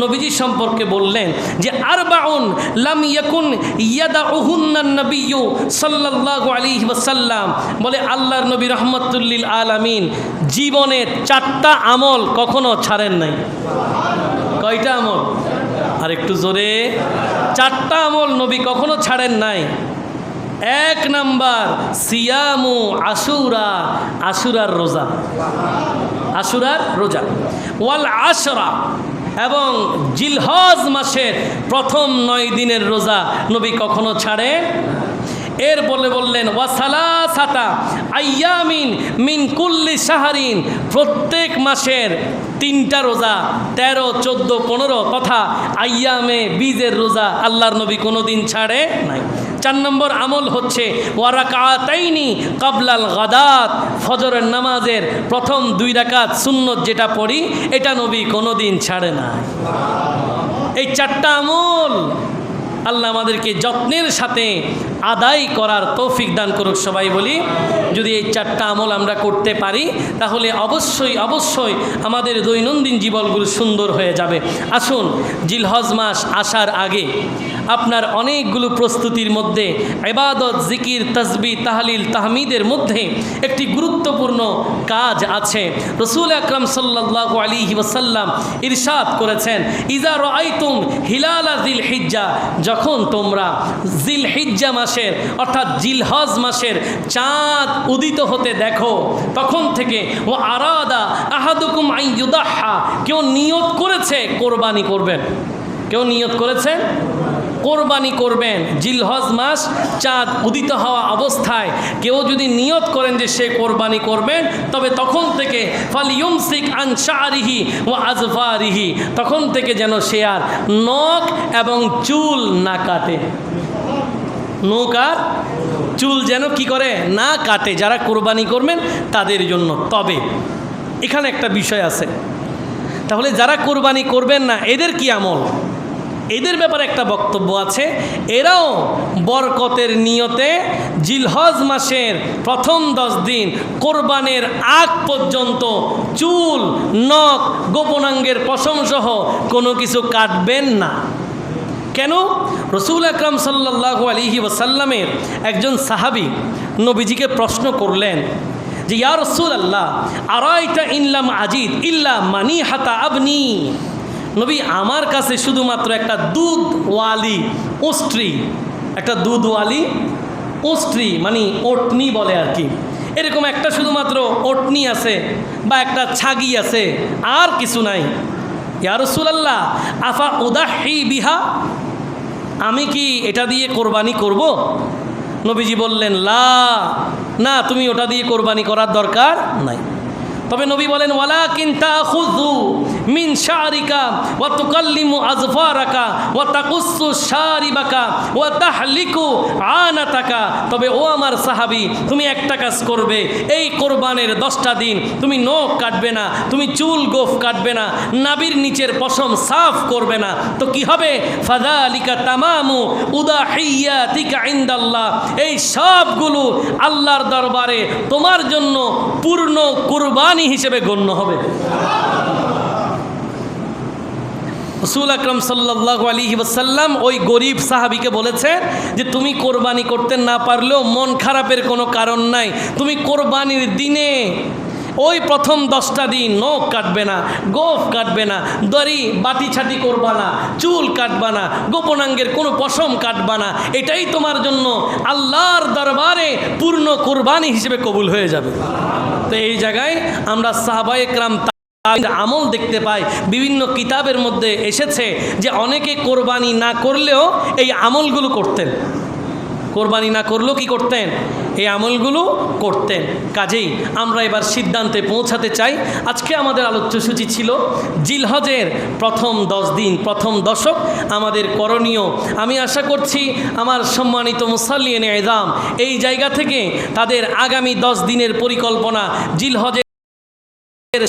নবীজি সম্পর্কে বললেন যে আরবাউন লাম ইয়াকুন ইয়াদাউহুন্নান নবিয়্যু সাল্লাল্লাহু আলাইহি ওয়াসাল্লাম, বলে আল্লাহর নবী রাহমাতুল লিল আলামিন জীবনে 4টা আমল কখনো ছাড়েন নাই। কয়টা আমল? আর একটু জোরে। 4টা আমল নবী কখনো ছাড়েন নাই। 1 নাম্বার সিয়ামু আশুরা, আশুরার রোজা, আশুরার রোজা। ওয়াল আশরা, এবং জিলহজ মাসের প্রথম 9 দিনের রোজা নবী কখনো ছাড়ে। এর বললেন ওয়াসালাসাতা আইয়ামিন মিন কুল্লি শাহরিন, প্রত্যেক মাসের 3টা রোজা, 13, 14, 15 তথা আইয়ামে বীজের রোজা আল্লাহর নবী কোনো দিন ছাড়ে নাই। 4 নম্বর আমল হচ্ছে ওয়ারাকাতাইনি কাবলাল গাদাত, ফজরের নামাজের প্রথম 2 রাকাত সুন্নত যেটা পড়ি, এটা নবী কোনো দিন ছাড়ে না। এই 4টা আমল আল্লাহ আমাদেরকে যত্নের সাথে আদায় করার তৌফিক দান করুক, সবাই বলি। যদি এই 4টা আমল আমরা করতে পারি তাহলে অবশ্যই অবশ্যই আমাদের দৈনন্দিন জীবনগুলো সুন্দর হয়ে যাবে। আসুন জিলহজ মাস আসার আগে আপনার অনেকগুলো প্রস্তুতির মধ্যে ইবাদত, জিকির, তাসবিহ, তাহলিল, তাহমিদের মধ্যে একটি গুরুত্বপূর্ণ কাজ আছে। রাসূল আকরাম সাল্লাল্লাহু আলাইহি ওয়াসাল্লাম ইরশাদ করেছেন, ইজা রাআইতুম হিলালা যিলহিজ্জা, যখন তোমরা যিলহিজ্জা মাসের অর্থাৎ জিলহজ মাসের চাঁদ উদিত হতে দেখো, তখন থেকে ও আরাদা আহাদুকুম আন ইউদাহা, কেউ নিয়ত করেছে কোরবানি করবেন, কেউ নিয়ত করেছেন কোরবানি করবেন। জিলহজ মাস চাঁদ উদিত হওয়া অবস্থায় কেউ যদি নিয়ত করেন যে সে কোরবানি করবেন, তবে তখন থেকে ফালিয়ুমসিক আন শারিহি ওয়া আজফারিহি, তখন থেকে যেন সে আর নখ এবং চুল না কাটে। নখ আর চুল যেন কি করে না কাটে, যারা কোরবানি করবেন তাদের জন্য। তবে এখানে একটা বিষয় আছে, তাহলে যারা কোরবানি করবেন না এদের কি আমল, এদের ব্যাপারে একটা বক্তব্য আছে। এরাও বরকতের নিয়তে জিলহজ মাসের প্রথম 10 দিন কোরবানের আগ পর্যন্ত চুল, নখ, গোপনাঙ্গের পশমসহ কোনো কিছু কাটবেন না। কেন? রাসূল আকরাম সাল্লাল্লাহু আলাইহি ওয়াসাল্লামের একজন সাহাবী নবীজিকে প্রশ্ন করলেন যে ইয়া রাসূলুল্লাহ আরাইতা ইনলাম আজিদ ইল্লা মানিহাতা আবনি, নবী আমার কাছে শুধুমাত্র একটা দুধওয়ালি উষ্ট্রি, একটা দুধওয়ালি উষ্ট্রি মানে ওটনি বলে আর কি, এরকম একটা শুধুমাত্র ওটনি আছে বা একটা ছাগি আছে, আর কিছু নাই। ইয়া রাসূলুল্লাহ আফা উদাহি বিহা, আমি কি এটা দিয়ে কোরবানি করব? নবীজি বললেন লা, না তুমি ওটা দিয়ে কোরবানি করার দরকার নাই। তবে নবী বলেন ওয়ালাকিন তাখুযু মিন শারিকা ওয়া তুকাল্লিমু আযফারাকা ওয়া তাকুসসু শারিবাকা ওয়া তাহলিকু আনাতাকা। তবে ও আমার সাহাবী, তুমি একটা কাজ করবে, এই কোরবানের 10টা দিন তুমি নখ কাটবে না, তুমি চুল গোফ কাটবে না, নাভির নিচের পশম সাফ করবে না। তো কি হবে? ফাযালিকা তামামু উদাহিয়াতিকা ইনদাল্লাহ। এই সবগুলো আল্লাহর দরবারে তোমার জন্য পূর্ণ কুরবানি হিসেবে গণ্য হবে। রাসূল আকরাম সাল্লাল্লাহু আলাইহি ওয়াসাল্লাম ওই গরিব সাহাবীকে বলেছেন যে তুমি কোরবানি করতে না পারলেও মন খারাপের কোনো কারণ নাই। তুমি কোরবানির দিনে ওই প্রথম 10টা দিন নখ কাটবে না, গোফ কাটবে না, দড়ি বাটি ছাটি করবা না, চুল কাটবা না, গোপনাঙ্গের কোনো পশম কাটবা না। এটাই তোমার জন্য আল্লাহর দরবারে পূর্ণ কোরবানি হিসেবে কবুল হয়ে যাবে। তো এই জায়গায় আমরা সাহাবায়ে কেরাম আমল দেখতে পাই। বিভিন্ন কিতাবের মধ্যে এসেছে যে অনেকে কোরবানি না করলেও এই আমলগুলো করতেন। কোরবানি না করলেও কি করতেন? এই আমলগুলো করতেন। কাজেই আমরা এবার সিদ্ধান্তে পৌঁছাতে চাই। আজকে আমাদের আলোচ্যসূচি ছিল জিলহজের প্রথম 10 দিন, প্রথম দশক আমাদের করণীয়। আমি আশা করছি আমার সম্মানিত মুসাল্লিয়ানে ইজাম এই জায়গা থেকে তাদের আগামী 10 দিনের পরিকল্পনা, জিলহজের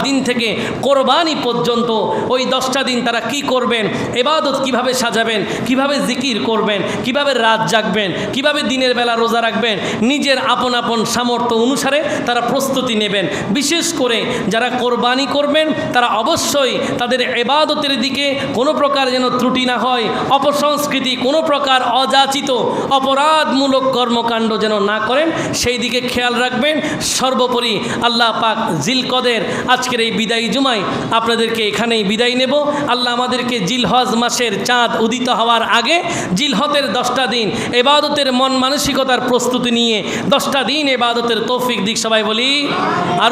দিন থেকে কোরবানি পর্যন্ত ওই 10টা দিন তারা কি করবেন, ইবাদত কিভাবে সাজাবেন, কিভাবে জিকির করবেন, কিভাবে রাত জাগবেন, কিভাবে দিনের বেলা রোজা রাখবেন, নিজের আপন আপন সামর্থ্য অনুসারে তারা প্রস্তুতি নেবেন। বিশেষ করে যারা কোরবানি করবেন তারা অবশ্যই তাদের ইবাদতের দিকে কোনো প্রকার যেন ত্রুটি না হয়, অপসংস্কৃতি, কোনো প্রকার অযাচিত অপরাধমূলক কর্মকাণ্ড যেন না করেন, সেই দিকে খেয়াল রাখবেন। সর্বোপরি আল্লাহ পাক জিলকদের আজকের এই বিদায়ী জুমায় আপনাদেরকে এখানেই বিদায় নেব। আল্লাহ আমাদেরকে জিলহজ মাসের চাঁদ উদিত হওয়ার আগে জিলহজের 10টা দিন ইবাদতের মন মানসিকতার প্রস্তুতি নিয়ে 10টা দিন ইবাদতের তৌফিক দিক। সবাই বলি আর